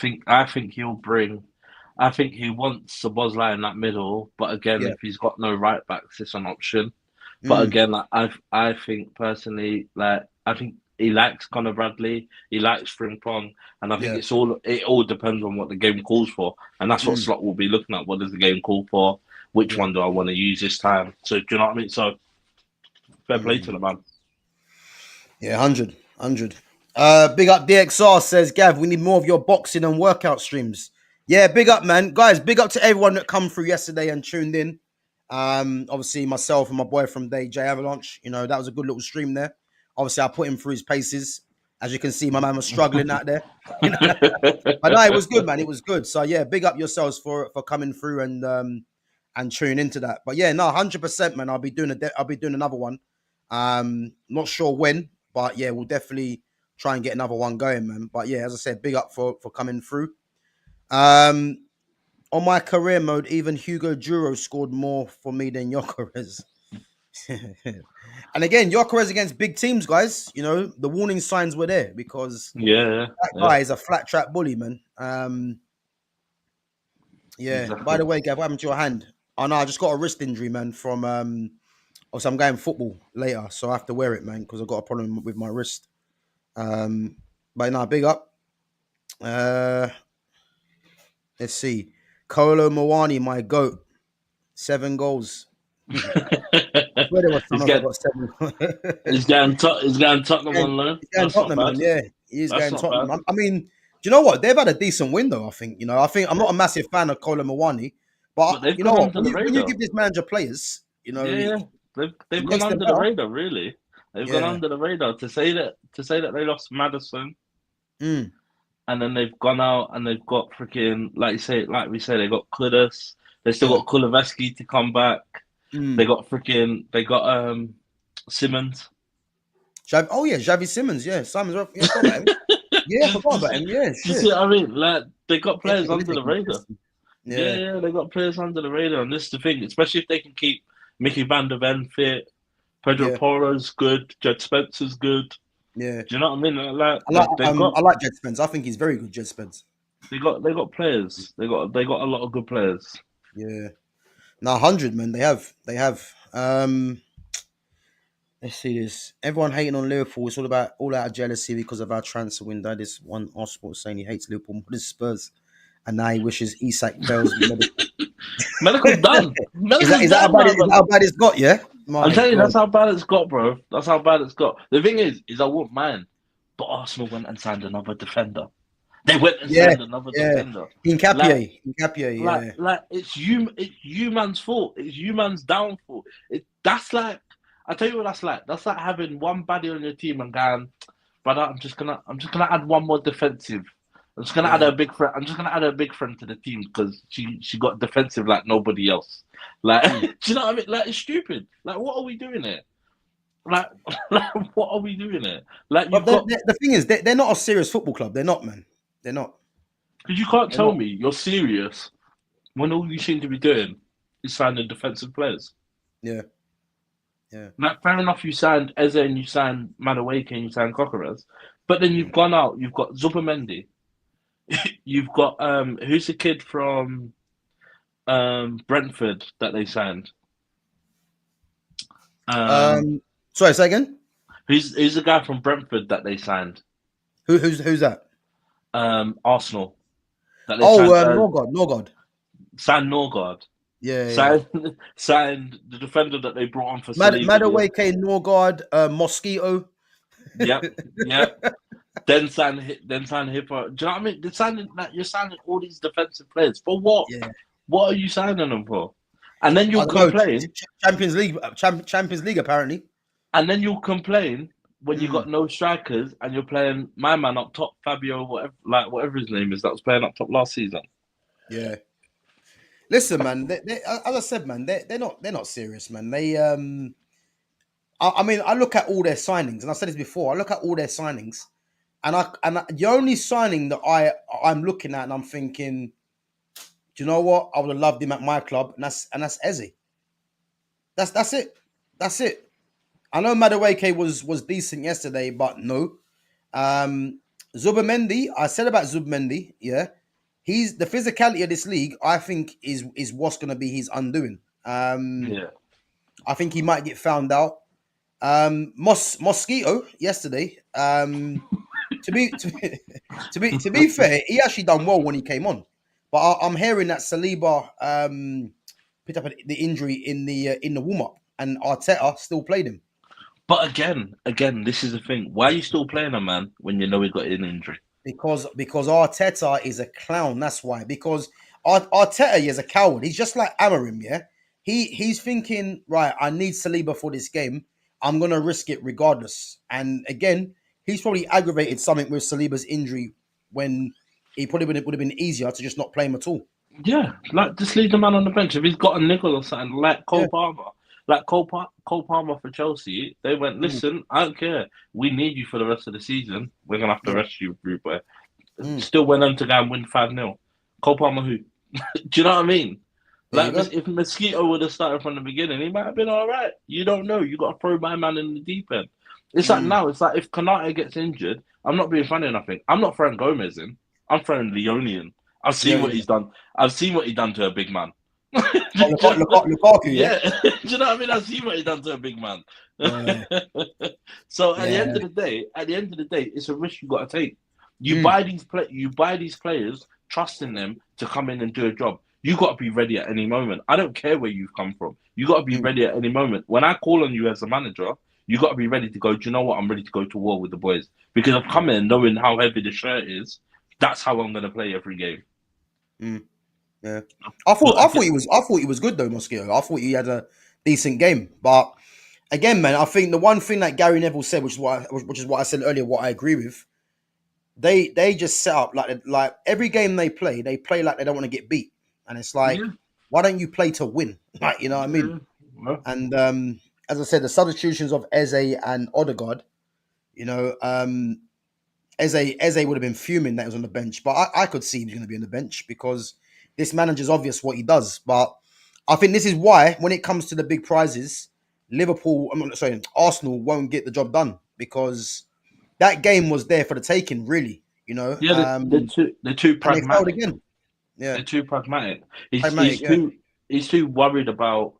think he'll bring. I think he wants Szoboszlai in that middle, but again,
yeah,
if he's got no right backs, it's an option. But
mm,
again, like, I think personally, like I think he likes Connor Bradley, he likes Frimpong, and I think
yeah,
it all depends on what the game calls for, and that's what
mm,
Slot will be looking at. What does the game call for? Which
yeah,
one do I want to use this time? So do you know what I mean? So fair play to
mm.
the man.
Yeah, 100. Big up DXR says, Gav, we need more of your boxing and workout streams. Yeah, big up, man. Guys, big up to everyone that come through yesterday and tuned in. Obviously, myself and my boy from Day, J Avalanche. That was a good little stream there. Obviously, I put him through his paces. As you can see, my man was struggling out there. But no, it was good, man. It was good. So yeah, big up yourselves for coming through and tuning into that. But yeah, no, 100%, man. I'll be doing another one. Not sure when, but yeah, we'll definitely try and get another one going, man. But yeah, as I said, big up for coming through. Um, on my career mode, even Hugo Duro scored more for me than Gyökeres. And again, Gyökeres against big teams, guys. The warning signs were there because
Yeah,
that
yeah,
guy is a flat track bully, man. Yeah. By
exactly.
the way, Gav, what happened to your hand? Oh no, I just got a wrist injury, man. From also I'm going football later, so I have to wear it, man, because I've got a problem with my wrist. But no, big up. Uh, let's see. Kolo Mwani, my goat, 7 goals. I swear there was
he's
someone else that
getting
got 7.
he's getting Tottenham
He's
on loan.
going
That's not
Tottenham,
bad.
man. Yeah, he is
That's
going
not bad.
Tottenham. I mean, do you know what? They've had a decent window. I think I'm not a massive fan of Kolo Mwani, but
But they've
you know
gone
what?
under
When
the
you
radar.
give this manager players,
Yeah, yeah. They've
he
gone
makes them
under the
better.
radar, really. They've gone
Yeah.
under the radar to say that they lost Madison,
Mm.
and then they've gone out and they've got freaking like we say they got Kudus. They still
Yeah.
got Kuleveski to come back. They
Mm.
got Simmons.
Oh yeah, Xavi Simmons. Yeah, Simon's. Yeah, I forgot about him. Yeah, I
do,
forgot
you
about
see,
him. Yeah,
do you see
shit.
what I mean? Like they got
Yeah,
players
he
under the
taking the
radar.
piss.
Yeah,
Yeah.
yeah, they got players under the radar, and this is the thing, especially if they can keep Mickey Van der Ven fit, Pedro
Yeah.
Porro's good, Jed Spencer's good.
Yeah.
Do you know what I mean? Like
I like
they've got
I like Jed Spence. I think he's very good, Jed Spence.
they got players. They got a lot of good players.
Yeah. Now 100, man. They have. Let's see this. Everyone hating on Liverpool. It's all out of jealousy because of our transfer window. This one Arsenal saying he hates Liverpool more than Spurs, and now he wishes Isak fails medical.
Medical's done.
Is that
Medical's
is that how
done
bad
now,
it, is that
man.
how bad it's got? Yeah.
I'm
My
telling you,
God.
that's how bad it's got, bro. That's how bad it's got. The thing is I wouldn't mind, but Arsenal went and signed another defender. They went and
Yeah.
signed another
Yeah.
defender. Like,
Hincapié.
like,
Yeah.
like, it's you man's fault. It's you man's downfall. That's like, I tell you what that's like. That's like having one baddie on your team and going, brother, I'm just gonna add one more defensive. I'm just gonna add
Yeah.
a big friend. I'm just gonna add a big friend to the team because she got defensive like nobody else. Like,
Mm.
do you know what I mean? Like, it's stupid. Like, what are we doing here? Like, what are we doing here? Like,
But
you've got
the thing is, they're not a serious football club. They're not, man. They're not.
because you can't
They're
tell
not.
me you're serious when all you seem to be doing is signing defensive players.
Yeah. Yeah.
Like, fair enough, you signed Eze and you signed Madueke and you signed Coquerez, but then you've gone out. You've got Zubimendi. You've got who's the kid from Brentford that they signed?
Sorry, say again.
Who's the guy from Brentford that they signed?
Who's that?
Arsenal. That they
Oh,
signed,
Norgard.
signed Norgard.
Yeah.
Signed the defender that they brought on for Saliba.
Madueke, Norgard, Mosquito.
Yep. Then sign Hippo. Do you know what I mean? You're signing all these defensive players for what?
Yeah.
What are you signing them for? And then you'll complain.
Champions League, apparently.
And then you'll complain when you got no strikers and you're playing my man up top, Fabio, whatever his name is, that was playing up top last season.
Yeah. Listen, man. As I said, man, they're not serious, man. They I mean, I look at all their signings, and I said this before. I look at all their signings, and the only signing that I'm looking at, and I'm thinking, do you know what? I would have loved him at my club, and that's Eze. That's it. That's it. I know Madueke was decent yesterday, but no. Zubimendi, I said about Zubimendi, yeah. He's the physicality of this league, I think, is what's gonna be his undoing.
Yeah.
I think he might get found out. Mosquito yesterday. To be fair, he actually done well when he came on, but I'm hearing that Saliba picked up the injury in the warm up, and Arteta still played him.
But again, this is the thing. Why are you still playing a man when you know he got an injury?
Because Arteta is a clown. That's why. Because Arteta is a coward. He's just like Amarim. Yeah, he's thinking, right, I need Saliba for this game. I'm gonna risk it regardless. And again, he's probably aggravated something with Saliba's injury when he probably would have been easier to just not play him at all.
Yeah, like just leave the man on the bench. If he's got a niggle or something, like Cole Palmer. Like Cole Palmer for Chelsea, they went, listen, I don't care. We need you for the rest of the season. We're going to have to rest you, rude boy. Still went on to go and win 5-0. Cole Palmer who? Do you know what I mean? Like, if Mosquito would have started from the beginning, he might have been all right. You don't know. You got to throw my man in the deep end. It's like now, it's like if Konate gets injured, I'm not being funny or nothing. I'm not throwing Gomez in. I'm throwing Leone in. I've seen what he's done. I've seen what he's done to a big man.
Lukaku,
yeah. Do you know what I mean? I've seen what he's done to a big man. So at the end of the day, it's a risk you got to take. You buy these players, trusting them to come in and do a job. You got to be ready at any moment. I don't care where you've come from. You got to be ready at any moment. When I call on you as a manager, you got to be ready to go. Do you know what? I'm ready to go to war with the boys because I've come in knowing how heavy the shirt is. That's how I'm going to play every game.
Yeah, I thought he was good though, Mosquito. I thought he had a decent game, but again, man, I think the one thing that Gary Neville said, which is what I said earlier, what I agree with, they just set up like every game they play like they don't want to get beat, and it's like, why don't you play to win? Like, you know what I mean?
Yeah.
And as I said, the substitutions of Eze and Odegaard, you know, Eze would have been fuming that he was on the bench, but I could see he was going to be on the bench because this manager's obvious what he does. But I think this is why, when it comes to the big prizes, Arsenal won't get the job done because that game was there for the taking, really. You know,
they're too pragmatic.
And they failed again. Yeah,
they're too pragmatic. He's too worried about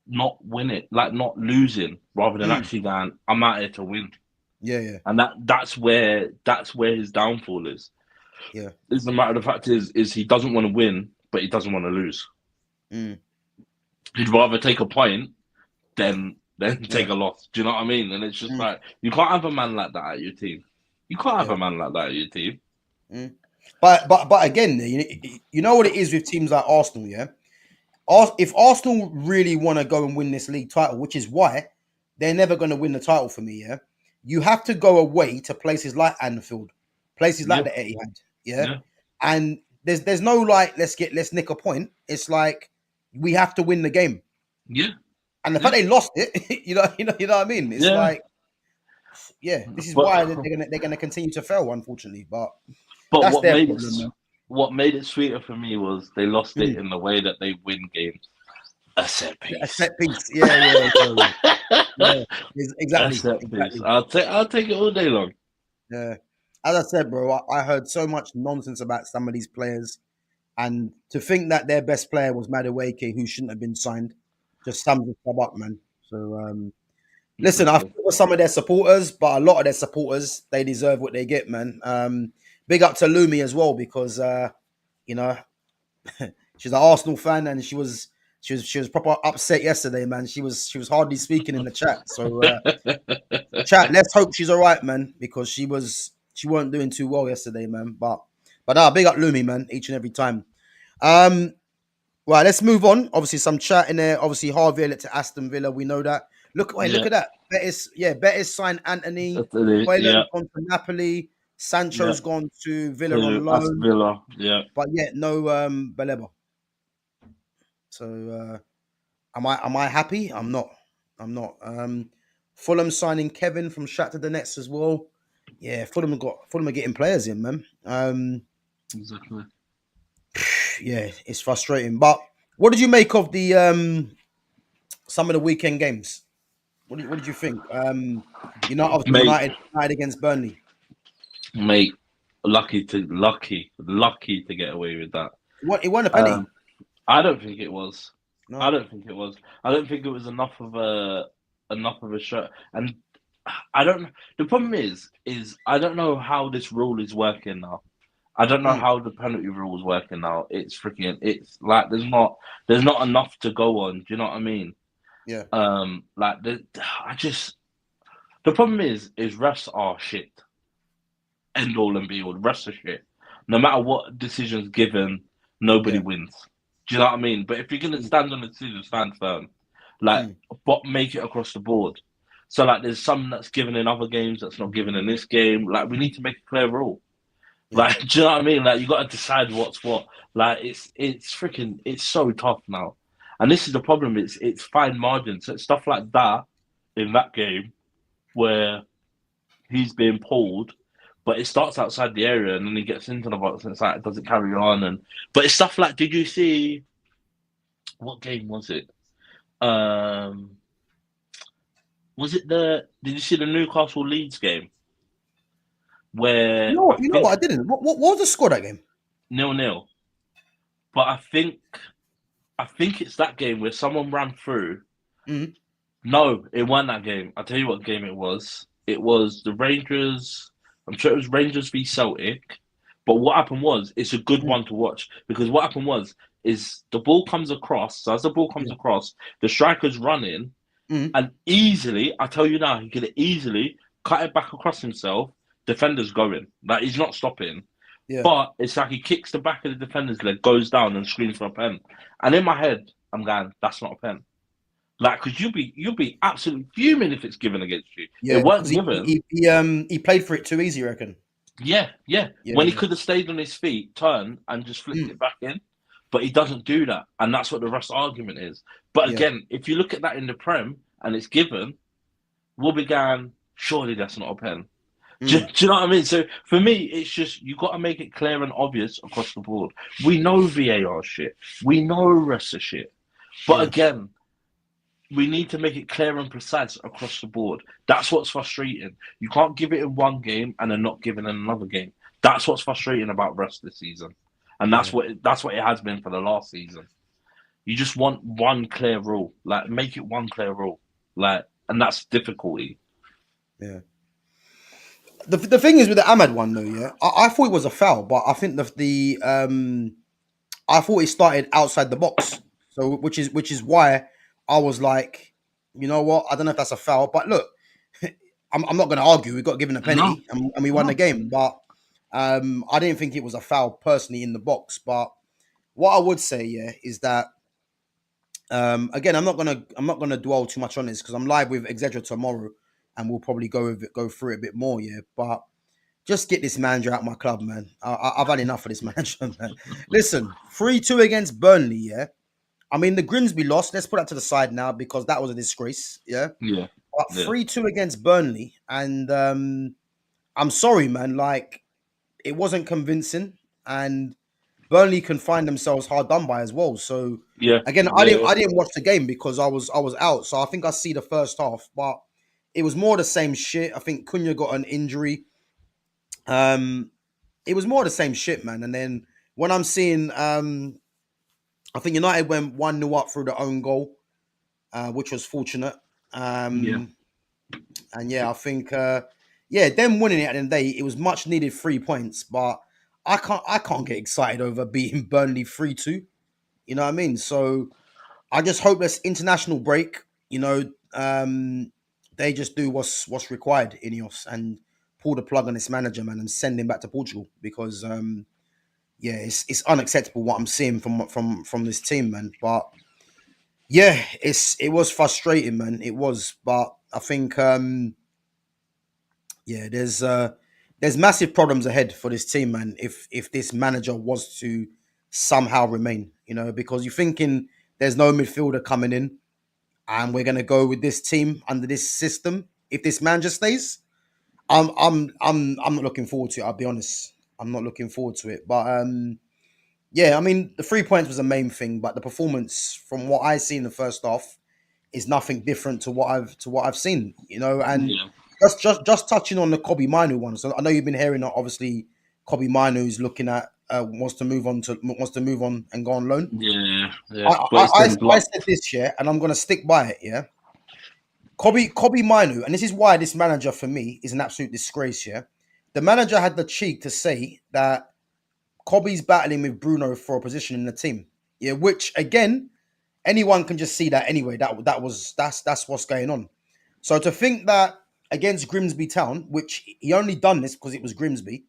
not winning, like not losing, rather than actually going, I'm out here to win.
Yeah.
And that's where his downfall is.
Yeah.
The matter of the fact is he doesn't want to win, but he doesn't want to lose. He'd rather take a point than take a loss. Do you know what I mean? And it's just like, you can't have a man like that at your team. You can't have a man like that at your team.
But again, you know what it is with teams like Arsenal, yeah? If Arsenal really want to go and win this league title, which is why they're never going to win the title for me, yeah? You have to go away to places like Anfield, places like the Etihad, yeah? And there's no like, let's nick a point. It's like, we have to win the game.
Yeah.
And the fact they lost it, you know what I mean. It's like, this is why they're gonna continue to fail, unfortunately. But that's their problem, man.
What made it sweeter for me was they lost it in the way that they win games. A set piece.
A set piece. Yeah. Exactly.
A set piece. I'll take it all day long.
Yeah. As I said, bro, I heard so much nonsense about some of these players, and to think that their best player was Madueke, who shouldn't have been signed, just sums the club up, man. So listen, I feel for some of their supporters, but a lot of their supporters, they deserve what they get, man. Big up to Lumi as well, because you know, she's an Arsenal fan, and she was proper upset yesterday, man. She was hardly speaking in the chat. So chat, let's hope she's all right, man, because she weren't doing too well yesterday, man. But big up Lumi, man, each and every time. Right, let's move on. Obviously, some chat in there. Obviously, Harvey to Aston Villa. We know that. Look at that. Betis signed Anthony. Hoyland gone to Napoli. Sancho's gone to Villa on loan.
Villa,
but no Baleba. So am I happy? I'm not. Fulham signing Kevin from Shakhtar Donetsk as well. Yeah, Fulham are getting players in, man.
Exactly.
Yeah, it's frustrating. But what did you make of the some of the weekend games? What did you think? United against Burnley.
Mate, lucky to get away with that.
It wasn't a penny.
I don't think it was. No. I don't think it was. I don't think it was enough of a shot. And I don't. The problem is I don't know how this rule is working now. I don't know how the penalty rule is working now. It's like there's not enough to go on. Do you know what I mean?
Yeah.
The problem is refs are shit. End all and be all. The refs are shit. No matter what decision's given, nobody wins. Do you know what I mean? But if you're gonna stand on the decision, stand firm. But make it across the board. So there's some that's given in other games that's not given in this game. We need to make a clear rule. Yeah. Do you know what I mean? You got to decide what's what. It's so tough now, and this is the problem. It's fine margins. So stuff like that in that game where he's being pulled, but it starts outside the area and then he gets into the box and it's like, does it carry on? But it's stuff like, did you see? What game was it? Did you see the Newcastle Leeds game? Where
I didn't. What was the score that game?
0-0. But I think it's that game where someone ran through.
Mm-hmm.
No, it wasn't that game. I'll tell you what game it was. It was the Rangers. I'm sure it was Rangers v Celtic. But what happened was, it's a good one to watch, because what happened is the ball comes across. So as the ball comes across, the striker's running, and easily, I tell you now, he could easily cut it back across himself. Defender's going. He's not stopping. Yeah. But it's like he kicks the back of the defender's leg, goes down and screams for a pen. And in my head, I'm going, that's not a pen. Because you'll be absolutely fuming if it's given against you.
Yeah,
it weren't given.
He played for it too easy, you reckon?
Yeah. When he could have stayed on his feet, turned and just flipped it back in. But he doesn't do that. And that's what the rest argument is. But again, if you look at that in the Prem and it's given, we'll be going, surely that's not a pen. Do you know what I mean? So for me, it's just, you got to make it clear and obvious across the board. We know VAR shit. We know refs are shit. But again, we need to make it clear and precise across the board. That's what's frustrating. You can't give it in one game and then not give it in another game. That's what's frustrating about refs this season. And that's what it has been for the last season. You just want one clear rule. Make it one clear rule. And that's difficulty.
Yeah. The thing is with the Ahmad one though, I thought it was a foul, but I think I thought it started outside the box. So which is why I was like, you know what? I don't know if that's a foul, but look, I'm not going to argue. We got given a penny and we won the game, but I didn't think it was a foul personally in the box. But what I would say, is that again, I'm not gonna dwell too much on this because I'm live with Exedra tomorrow, and we'll probably go through it a bit more, But just get this manager out of my club, man. I've had enough of this manager, man. Listen, 3-2 against Burnley, I mean, the Grimsby loss, let's put that to the side now because that was a disgrace. Yeah.
Yeah.
But 3-2 against Burnley. And I'm sorry, man. Like, it wasn't convincing. And Burnley can find themselves hard done by as well. So again, I didn't watch the game because I was out. So I think I see the first half, but it was more the same shit. I think Cunha got an injury. It was more the same shit, man. And then when I'm seeing, I think United went 1-0 up through their own goal, which was fortunate. And I think, them winning it at the end of the day, it was much needed 3 points, but I can't get excited over beating Burnley 3-2. You know what I mean? So I just hope this international break, they just do what's required in Ineos and pull the plug on this manager, man, and send him back to Portugal because it's unacceptable what I'm seeing from this team, man. But yeah, it was frustrating, man. It was, but I think there's massive problems ahead for this team, man. If this manager was to somehow remain, because you're thinking there's no midfielder coming in, and we're gonna go with this team under this system. If this manager stays, I'm not looking forward to it. I'll be honest, I'm not looking forward to it. But I mean, the 3 points was the main thing, but the performance from what I see in the first half is nothing different to what I've seen, and. Just touching on the Kobe Minu one. So I know you've been hearing that obviously Kobe Minu is looking at wants to move on and go on loan.
Yeah.
I said this and I'm gonna stick by it. Yeah, Kobe Minu, and this is why this manager for me is an absolute disgrace. Yeah, the manager had the cheek to say that Kobe's battling with Bruno for a position in the team. Yeah, which again, anyone can just see that anyway. That's what's going on. So to think that against Grimsby Town, which he only done this because it was Grimsby,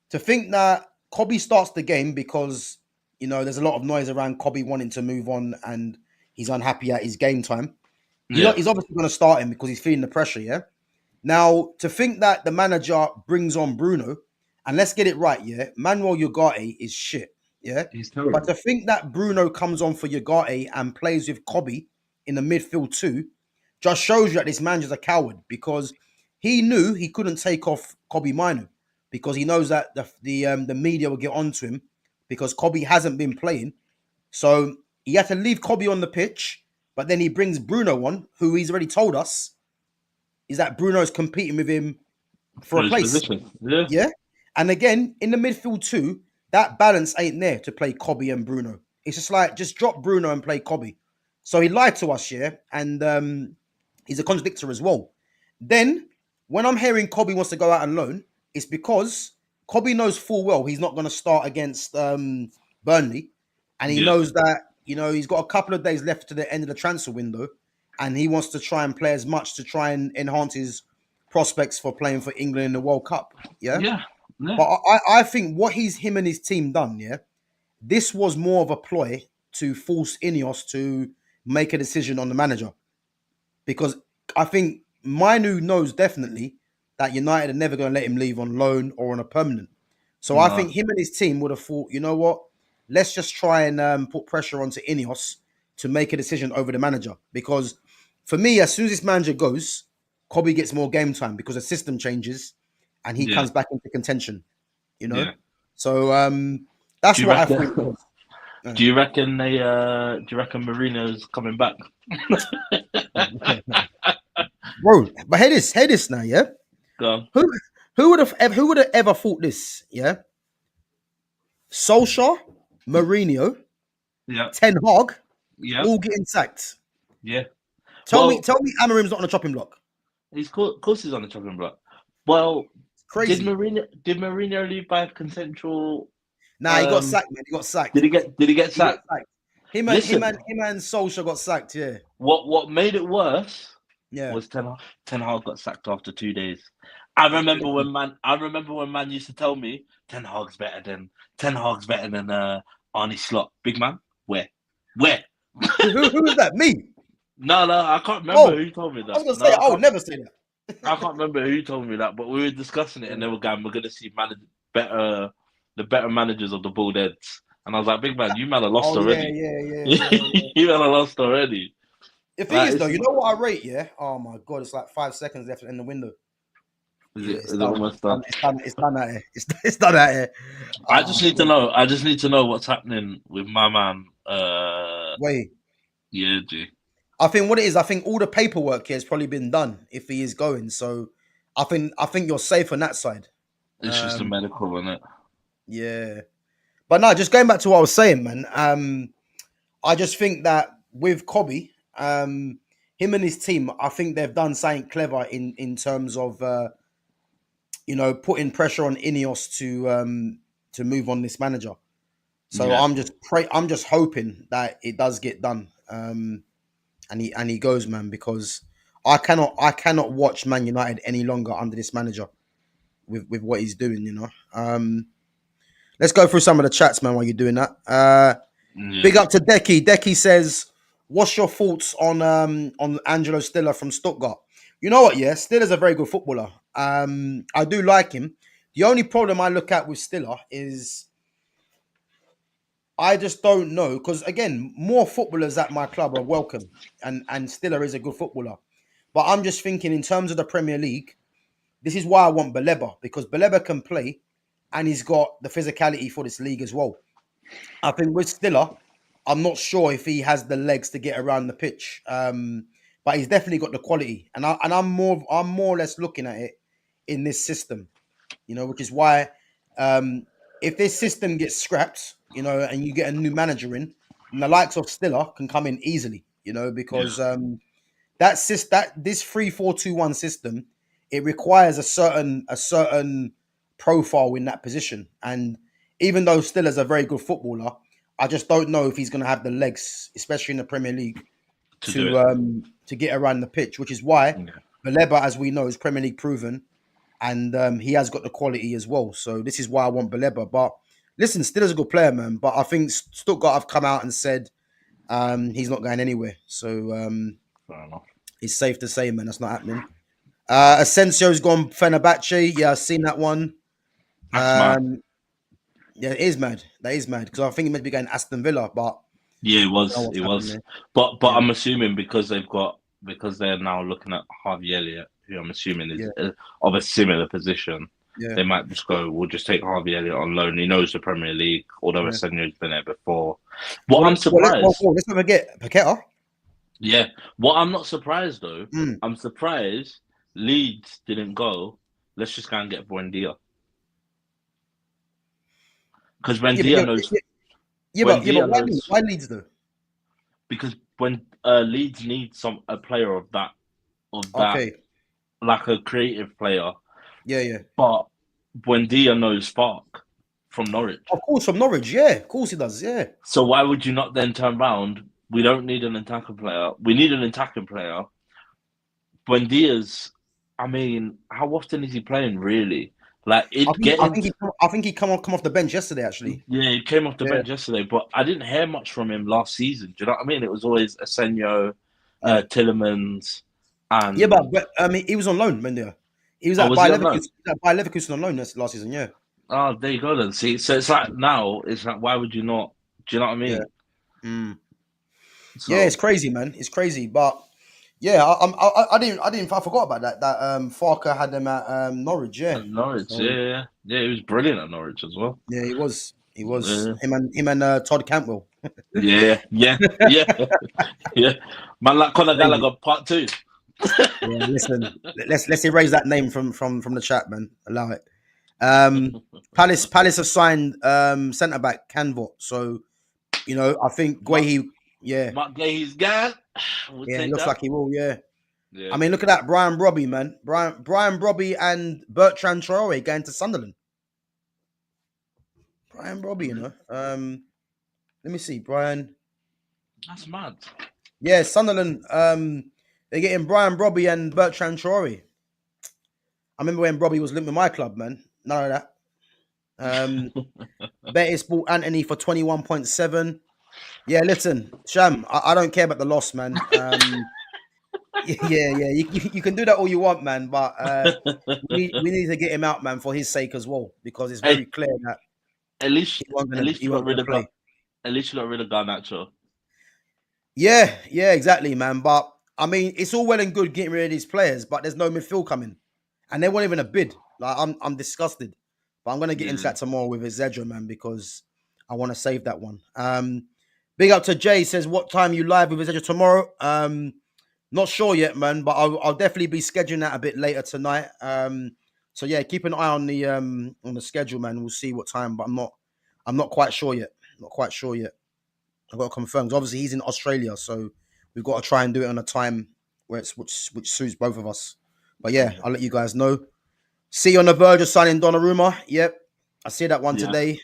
to think that Kobe starts the game because, there's a lot of noise around Kobe wanting to move on and he's unhappy at his game time. He's obviously going to start him because he's feeling the pressure, yeah? Now, to think that the manager brings on Bruno, and let's get it right, yeah? Manuel Ugarte is shit, yeah?
He's terrible.
But to think that Bruno comes on for Ugarte and plays with Kobe in the midfield too, just shows you that this manager's a coward because he knew he couldn't take off Kobe Minu because he knows that the media will get onto him because Kobe hasn't been playing. So he had to leave Kobe on the pitch, but then he brings Bruno on, who he's already told us is that Bruno's competing with him for a place.
Position.
Yeah. And again, in the midfield too, that balance ain't there to play Kobe and Bruno. It's just like, just drop Bruno and play Kobe. So he lied to us, and he's a contradictor as well. Then, when I'm hearing Kobe wants to go out on loan, it's because Kobe knows full well he's not going to start against Burnley. And he knows that, he's got a couple of days left to the end of the transfer window. And he wants to try and play as much to try and enhance his prospects for playing for England in the World Cup. Yeah. But I think what him and his team done, this was more of a ploy to force Ineos to make a decision on the manager. Because I think Minu knows definitely that United are never going to let him leave on loan or on a permanent. So I think him and his team would have thought, you know what? Let's just try and put pressure onto Ineos to make a decision over the manager. Because for me, as soon as this manager goes, Kobe gets more game time because the system changes and he comes back into contention. So that's what I think.
Do you reckon Mourinho's coming back?
Bro, but hear this now, yeah?
Go on.
Who would have ever thought this, yeah? Solskjaer, Mourinho, Ten Hag, all getting sacked.
Yeah.
Tell me Amarim's not on the chopping block.
Of course he's on the chopping block. Well,
crazy.
Did Mourinho leave by consensual?
Nah, he got sacked, man. He got sacked.
Did he get sacked?
Him and Solskjaer got sacked, yeah.
What made it worse was Ten Hag got sacked after 2 days. I remember when man used to tell me Ten Hag's better than Arne Slot. Big man, where?
Who was that? Me?
No, I can't remember who told me that.
I was gonna say, I would never say that.
I can't remember who told me that, but we were discussing it, and they were going, "We're gonna see the better managers of the Bald Heads," And I was like, big man, you man are lost
Oh yeah,
already.
yeah, yeah, yeah, yeah.
You man are lost already.
The thing
Like,
is, though, you know what I rate? Yeah. Oh my god, it's like 5 seconds left in the window. Yeah,
is
it's
it
done.
almost done?
It's done. It's done out here. It's done out here.
I
Oh
just need to
god.
know. I just need to know what's happening with my man.
Wait.
Yeah, G.
I think what it is, I think all the paperwork here has probably been done if he is going. So I think you're safe on that side.
It's just a
Um,
medical, isn't it?
yeah. But no, just going back to what I was saying, man. I just think that with Kobe, him and his team, I think they've done something clever in terms of putting pressure on Ineos to move on this manager. So
Yeah.
I'm just hoping that it does get done. And he goes, man, because I cannot watch Man United any longer under this manager with what he's doing. Let's go through some of the chats, man, while you're doing that.
Yeah.
Big up to Decky. Decky says, "What's your thoughts on Angelo Stiller from Stuttgart?" You know what? Yeah, Stiller's a very good footballer. I do like him. The only problem I look at with Stiller is I just don't know because again, more footballers at my club are welcome, and Stiller is a good footballer. But I'm just thinking in terms of the Premier League, this is why I want Baleba because Baleba can play, and he's got the physicality for this league as well. I think with Stiller, I'm not sure if he has the legs to get around the pitch, but he's definitely got the quality, and I'm more or less looking at it in this system, which is why if this system gets scrapped, and you get a new manager in, and the likes of Stiller can come in easily, because
Yeah.
that this 3-4-2-1 system, it requires a certain profile in that position. And even though Stiller's a very good footballer, I just don't know if he's going to have the legs, especially in the Premier League,
To do it.
to get around the pitch. Which is why
Yeah.
Baleba, as we know, is Premier League proven, and he has got the quality as well. So this is why I want Baleba. But listen, Stiller's a good player, man. But I think Stuttgart have come out and said he's not going anywhere. So
Fair enough.
it's safe to say, man, that's not happening. Asensio's gone Fenerbahce. Yeah, I've seen that one.
That's mad.
Yeah, it is mad. That is mad because I think he meant to be going Aston Villa, but
Yeah, it
I don't know
was.
what's
It
happened
was.
there.
But
Yeah,
I'm assuming because they're now looking at Harvey Elliott, who I'm assuming is
yeah,
of a similar position.
yeah,
They might just go, we'll just take Harvey Elliott on loan. He knows the Premier League, although
yeah.
Arsenio's been there before. What I'm surprised,
Let's not forget Paqueta.
yeah. What I'm not surprised though,
Mm.
I'm surprised Leeds didn't go. Let's just go and get Buendia because
Yeah, but
Buendia knows
but
Buendia
why
knows
Why Leeds though?
because when Leeds need a player of that
Okay.
like a creative player,
Yeah, yeah.
but Buendia knows Spark from Norwich.
Of course, from Norwich. Yeah, of course he does. Yeah.
So why would you not then turn round? We don't need an attacking player. We need an attacking player. Buendia's, I mean, how often is he playing really? Like
I
it
think I
getting
think he I think he come off the bench yesterday actually.
yeah, he came off the
Yeah,
bench yesterday, but I didn't hear much from him last season. Do you know what I mean? It was always Asenio,
yeah.
Tillemans,
Yeah,
and
but I mean he was on loan, Mendia. He was
oh,
at
was he
Bayer
on
Leverkusen,
loan?
he was at Bayer Leverkusen on loan last season, yeah.
Oh, there you go then. See, so it's like now, it's like why would you not? Do you know what I
Yeah.
mean?
Mm. Yeah, it's
So
crazy, man. It's crazy. But yeah, I forgot about that Farker had them at Norwich, yeah.
at Norwich,
So
yeah, he was brilliant at Norwich as well.
yeah, he was
Yeah,
him and Todd Cantwell.
yeah, yeah. Man, like Conor
Crazy.
Gallagher, part two.
Yeah, listen, let's erase that name from the chat, man. Allow it. Palace have signed centre back Canvot, so I think
Mark,
Guehi, yeah,
Mark Gay's guy. We'll
yeah, it
take
looks
that.
like he will, yeah. I
Yeah,
mean, look at that, Brian Robbie, man, Brian Robbie and Bertrand Traore going to Sunderland. Brian Robbie, let me see, Brian,
that's mad.
yeah, Sunderland, they're getting Brian Robbie and Bertrand Traore. I remember when Robbie was linked with my club, man. None of that. Betis bought Anthony for 21.7. Yeah, listen, Sham, I don't care about the loss, man. Yeah. You can do that all you want, man, but we need to get him out, man, for his sake as well, because it's
Hey,
very clear that.
At least
he wasn't
you got rid of
play.
At least you got rid of Garnacho.
Yeah, exactly, man. But I mean, it's all well and good getting rid of these players, but there's no midfield coming, and they weren't even a bid. Like I'm disgusted. But I'm gonna get into that tomorrow with Zedra, man, because I want to save that one. Big up to Jay, says what time you live with Zedra tomorrow? Not sure yet, man, but I'll definitely be scheduling that a bit later tonight. So yeah, keep an eye on the schedule, man. We'll see what time, but I'm not quite sure yet. Not quite sure yet. I've got to confirm. 'Cause obviously, he's in Australia, so we've got to try and do it on a time where it's which suits both of us. But yeah, I'll let you guys know. See you on the verge of signing Donnarumma. Yep, I see that one today.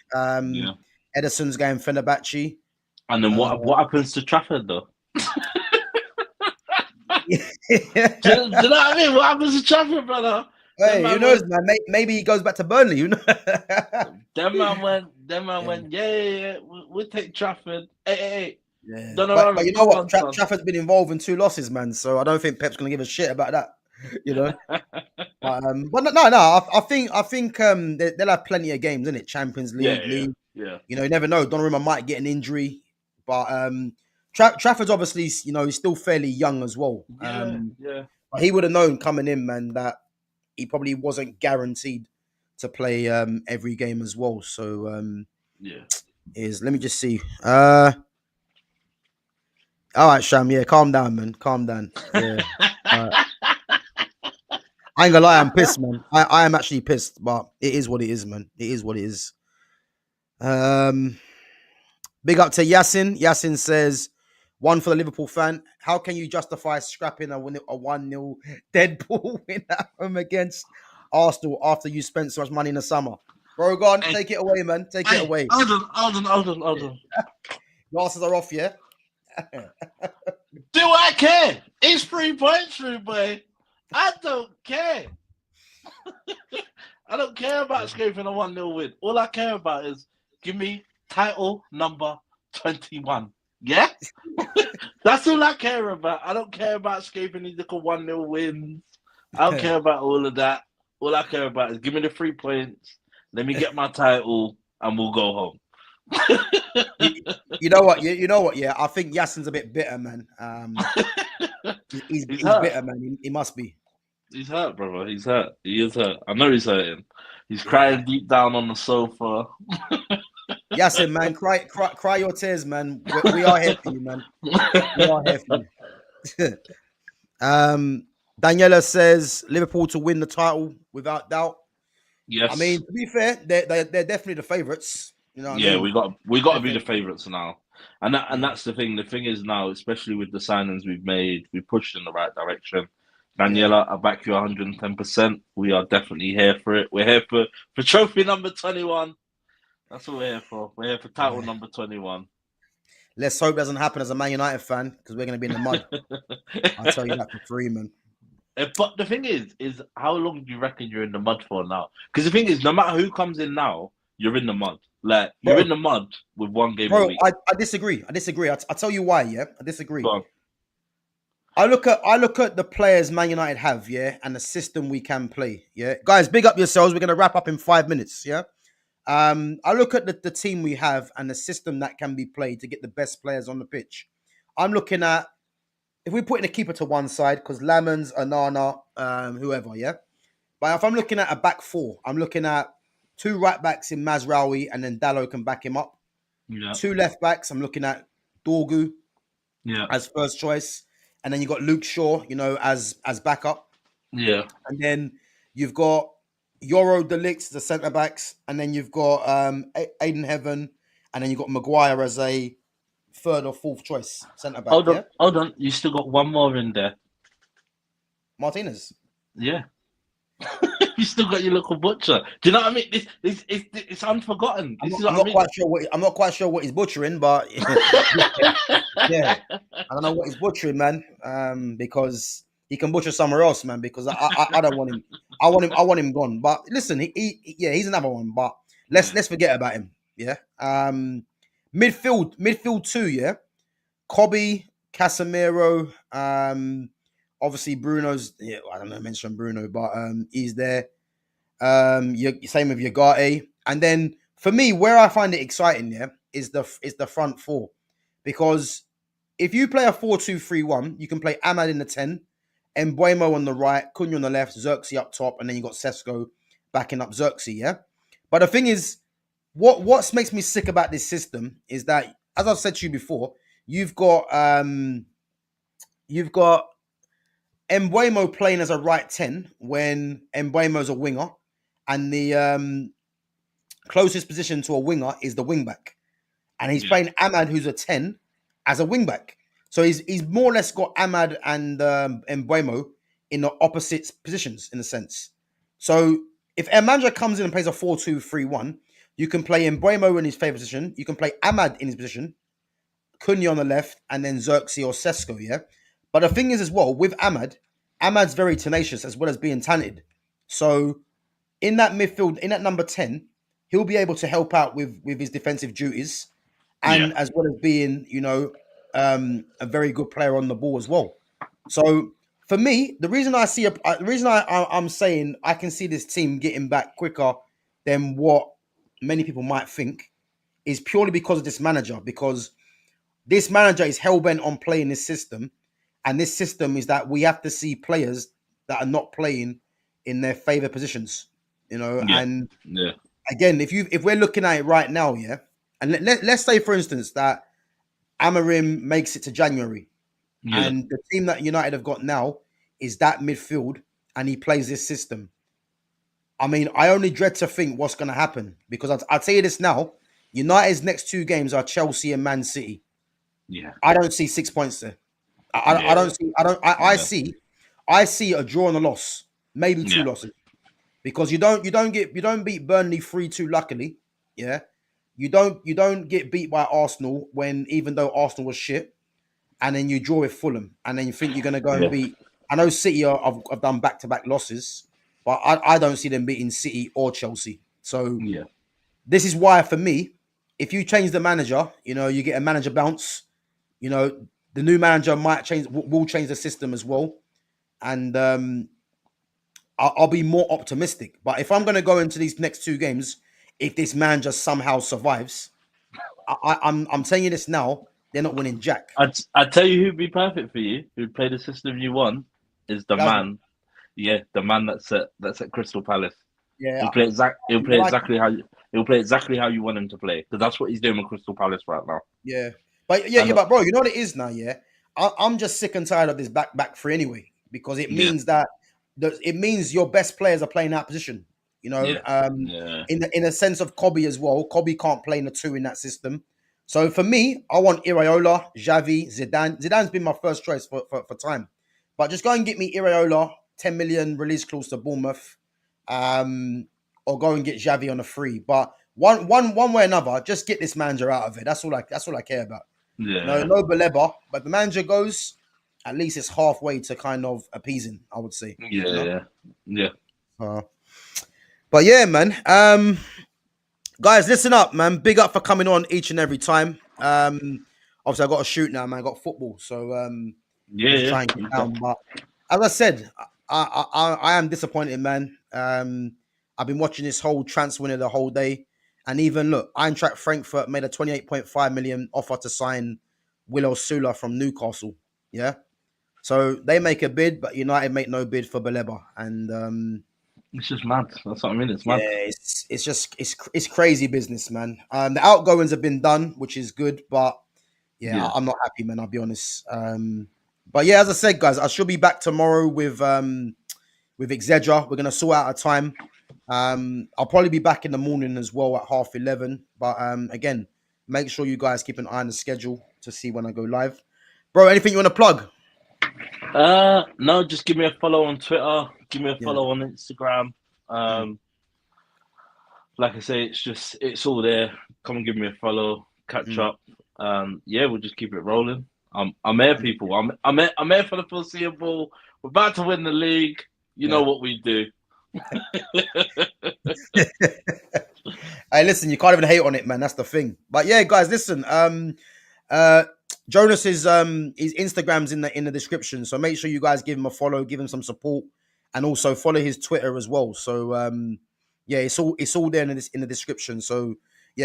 Edison's going Fenerbahce.
And then what happens to Trafford though? do you know what I mean? What happens to Trafford, brother?
Hey, who knows, man? Maybe he goes back to Burnley. You know?
Them man went. Yeah. We'll take Trafford. Hey.
Yeah. But you know what? Trafford's been involved in 2 losses, man. So I don't think Pep's gonna give a shit about that. You know. but no. I think they'll have plenty of games, innit? Champions League.
Yeah.
You know, you never know. Donnarumma might get an injury, but Trafford's obviously, you know, he's still fairly young as well.
Yeah.
But he would have known coming in, man, that he probably wasn't guaranteed to play every game as well. So let me just see. All right, Sham. Yeah, calm down, man. Calm down. Yeah. I ain't gonna lie, I'm pissed, man. I am actually pissed, but it is what it is, man. It is what it is. Big up to Yasin. Yasin says, one for the Liverpool fan. How can you justify scrapping a 1-0 Deadpool win at home against Arsenal after you spent so much money in the summer? Bro, go on, take it away, man. Take it away.
Hold on.
Glasses are off, yeah?
Do I care? It's 3 points, boy. I don't care. I don't care about scraping a 1-0 win. All I care about is give me title number 21. Yeah? That's all I care about. I don't care about scraping these little 1-0 wins. I don't care about all of that. All I care about is give me the 3 points. Let me get my title and we'll go home.
You know what? Yeah, I think Yasin's a bit bitter, man. He's bitter, man. He must be.
He's hurt, brother. He's hurt. He is hurt. I know he's hurting. He's crying deep down on the sofa.
Yasin, man, cry your tears, man. We are here for you, man. We are here for you. Daniela says Liverpool to win the title without doubt.
Yes.
I mean, to be fair, they're definitely the favourites. You know what I mean?
we got to be the favourites now. And that's the thing. The thing is now, especially with the signings we've made, we pushed in the right direction. Daniela, I back you 110%. We are definitely here for it. We're here for trophy number 21. That's what we're here for. We're here for title number 21.
Let's hope it doesn't happen as a Man United fan, because we're going to be in the mud. I'll tell you that for free, man.
But the thing is how long do you reckon you're in the mud for now? Because the thing is, no matter who comes in now, you're in the mud. Like, you're in the mud with 1 game a week.
I disagree. I'll tell you why, yeah? I disagree. I look at the players Man United have, yeah, and the system we can play, yeah. Guys, big up yourselves. We're gonna wrap up in 5 minutes, yeah. I look at the team we have and the system that can be played to get the best players on the pitch. I'm looking at, if we put in a keeper to one side, because Lamans, Anana, whoever, yeah. But if I'm looking at a back 4, I'm looking at 2 right backs in Mazraoui, and then Dalot can back him up.
Yeah.
2 left backs. I'm looking at Dorgu, as first choice. And then you got Luke Shaw, you know, as backup.
Yeah.
And then you've got Yoro Delix, the centre backs, and then you've got Aiden Heaven, and then you've got Maguire as a 3rd or 4th choice centre back.
Hold on. You still got one more in there.
Martinez.
Yeah. You still got your local butcher. Do you know what I mean? It's unforgotten.
I'm not quite sure what he's butchering, but yeah, I don't know what he's butchering, man. Because he can butcher somewhere else, man. Because I don't want him. I want him gone. But listen, he's another one. But let's forget about him. Yeah. Midfield 2. Yeah. Kobe, Casemiro. Obviously, Bruno's. Yeah, I don't know. Mention Bruno, but he's there. Same with Yagate, and then for me, where I find it exciting, is the front four, because if you play a 4-2-3-1, you can play Ahmad in the 10, Mbuemo on the right, Cunha on the left, Xerxes up top, and then you got Sesko backing up Xerxes. Yeah, but the thing is, what makes me sick about this system is that, as I've said to you before, you've got Mbuemo playing as a right 10 when Mbuemo's a winger, and the closest position to a winger is the wing back, and he's playing Ahmad, who's a 10, as a wing back. So he's more or less got Ahmad and Mbuemo in the opposite positions in a sense. So if a manager comes in and plays a 4-2-3-1, you can play Mbuemo in his favorite position, you can play Ahmad in his position, Cunha on the left, and then Xerxes or Sesko, yeah? But the thing is as well, with Ahmad's very tenacious as well as being talented. So in that midfield, in that number 10, he'll be able to help out with his defensive duties, and as well as being, a very good player on the ball as well. So for me, the reason I'm saying I can see this team getting back quicker than what many people might think is purely because of this manager. Because this manager is hell-bent on playing this system, and this system is that we have to see players that are not playing in their favorite positions, and again, if we're looking at it right now, and let's say, for instance, that Amarim makes it to January, and the team that United have got now is that midfield, and he plays this system. I mean, I only dread to think what's going to happen, because I'll tell you this now: United's next 2 games are Chelsea and Man City.
Yeah,
I don't see 6 points there. I don't see. I see a draw and a loss, maybe 2 losses. Because you don't beat Burnley 3-2, luckily. Yeah. You don't get beat by Arsenal even though Arsenal was shit, and then you draw with Fulham, and then you think you're gonna go and beat. I know City have done back-to-back losses, but I don't see them beating City or Chelsea. So this is why, for me, if you change the manager, you get a manager bounce. The new manager will change the system as well, and I'll be more optimistic. But if I'm going to go into these next 2 games, if this man just somehow survives, I'm telling you this now, they're not winning jack.
I tell you who'd be perfect for you, who'd play the system you want, is the man. Yeah, the man that's at Crystal Palace. Yeah, he'll play exactly how you want him to play, because that's what he's doing with Crystal Palace right now.
Yeah, but but bro, you know what it is now. Yeah, I'm just sick and tired of this back three anyway, because it means that. It means your best players are playing that position, in the sense of Kobe as well. Kobe can't play in the 2 in that system. So for me, I want Iraola, Xavi, Zidane. Zidane's been my first choice for time, but just go and get me Iraola, 10 million release clause to Bournemouth, or go and get Xavi on a free. But one way or another, just get this manager out of it. That's all I care about. Yeah. No Baleba, but the manager goes. At least it's halfway to kind of appeasing, I would say.
Yeah.
But yeah, man. Guys, listen up, man. Big up for coming on each and every time. Obviously, I got to shoot now, man. I got football, so try and get down. But as I said, I am disappointed, man. I've been watching this whole transfer window the whole day, and even look, Eintracht Frankfurt made a 28.5 million offer to sign Willow Sula from Newcastle. Yeah. So they make a bid, but United make no bid for Baleba, and
it's just mad. That's what I mean. It's mad.
Yeah, it's crazy business, man. The outgoings have been done, which is good, but I'm not happy, man. I'll be honest. But yeah, as I said, guys, I should be back tomorrow with Exedra. We're gonna sort out a time. I'll probably be back in the morning as well at 11:30. But again, make sure you guys keep an eye on the schedule to see when I go live. Bro, anything you want to plug?
No, just give me a follow on Twitter. Give me a follow on Instagram. Like I say, it's all there. Come and give me a follow. Catch up. We'll just keep it rolling. I'm here, people. I'm here for the foreseeable. We're about to win the league. You know what we do.
Hey, listen, you can't even hate on it, man. That's the thing. But yeah, guys, listen. Jonas's his Instagram's in the description, so make sure you guys give him a follow, give him some support, and also follow his Twitter as well. So it's all there in the description. So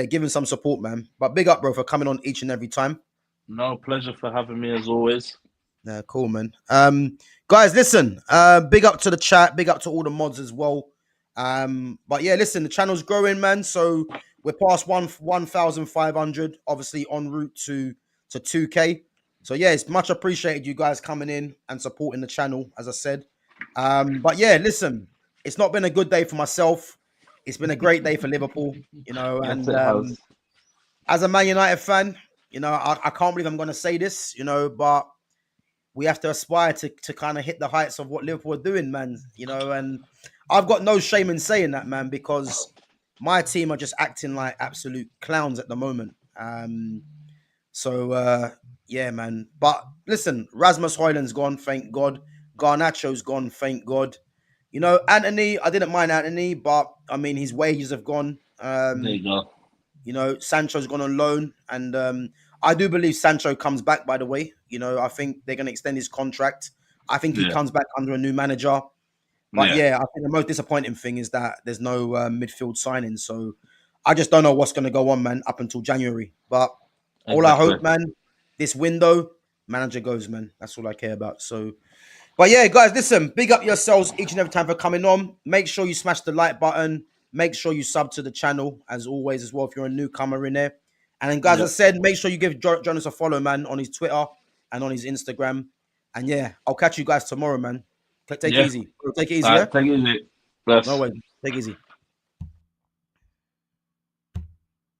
giving some support, man. But big up, bro, for coming on each and every time.
No, pleasure for having me as always.
Yeah, cool, man. Guys, listen. Big up to the chat. Big up to all the mods as well. But yeah, listen, the channel's growing, man. So we're past 1,500, obviously en route to 2K. So yeah, it's much appreciated you guys coming in and supporting the channel, as I said. But yeah, listen, it's not been a good day for myself. It's been a great day for Liverpool,
Yes,
and as a Man United fan, I can't believe I'm going to say this, but we have to aspire to kind of hit the heights of what Liverpool are doing, man. And I've got no shame in saying that, man, because my team are just acting like absolute clowns at the moment. Yeah, man. But listen, Rasmus Højlund's gone, thank God. Garnacho's gone, thank God. Anthony, I didn't mind Anthony, but I mean, his wages have gone.
there you go.
Sancho's gone on loan, and I do believe Sancho comes back, by the way. I think they're going to extend his contract. I think he comes back under a new manager. But yeah, I think the most disappointing thing is that there's no midfield signing. So I just don't know what's going to go on, man, up until January. But all I hope, man, this window, manager goes, man. That's all I care about. So, but yeah, guys, listen, big up yourselves each and every time for coming on. Make sure you smash the like button. Make sure you sub to the channel, as always, as well, if you're a newcomer in there. And then, guys, as I said, make sure you give Jonas a follow, man, on his Twitter and on his Instagram. And yeah, I'll catch you guys tomorrow, man. Take it easy. Take it easy, yeah?
Take it easy. Bless.
No way. Take it easy.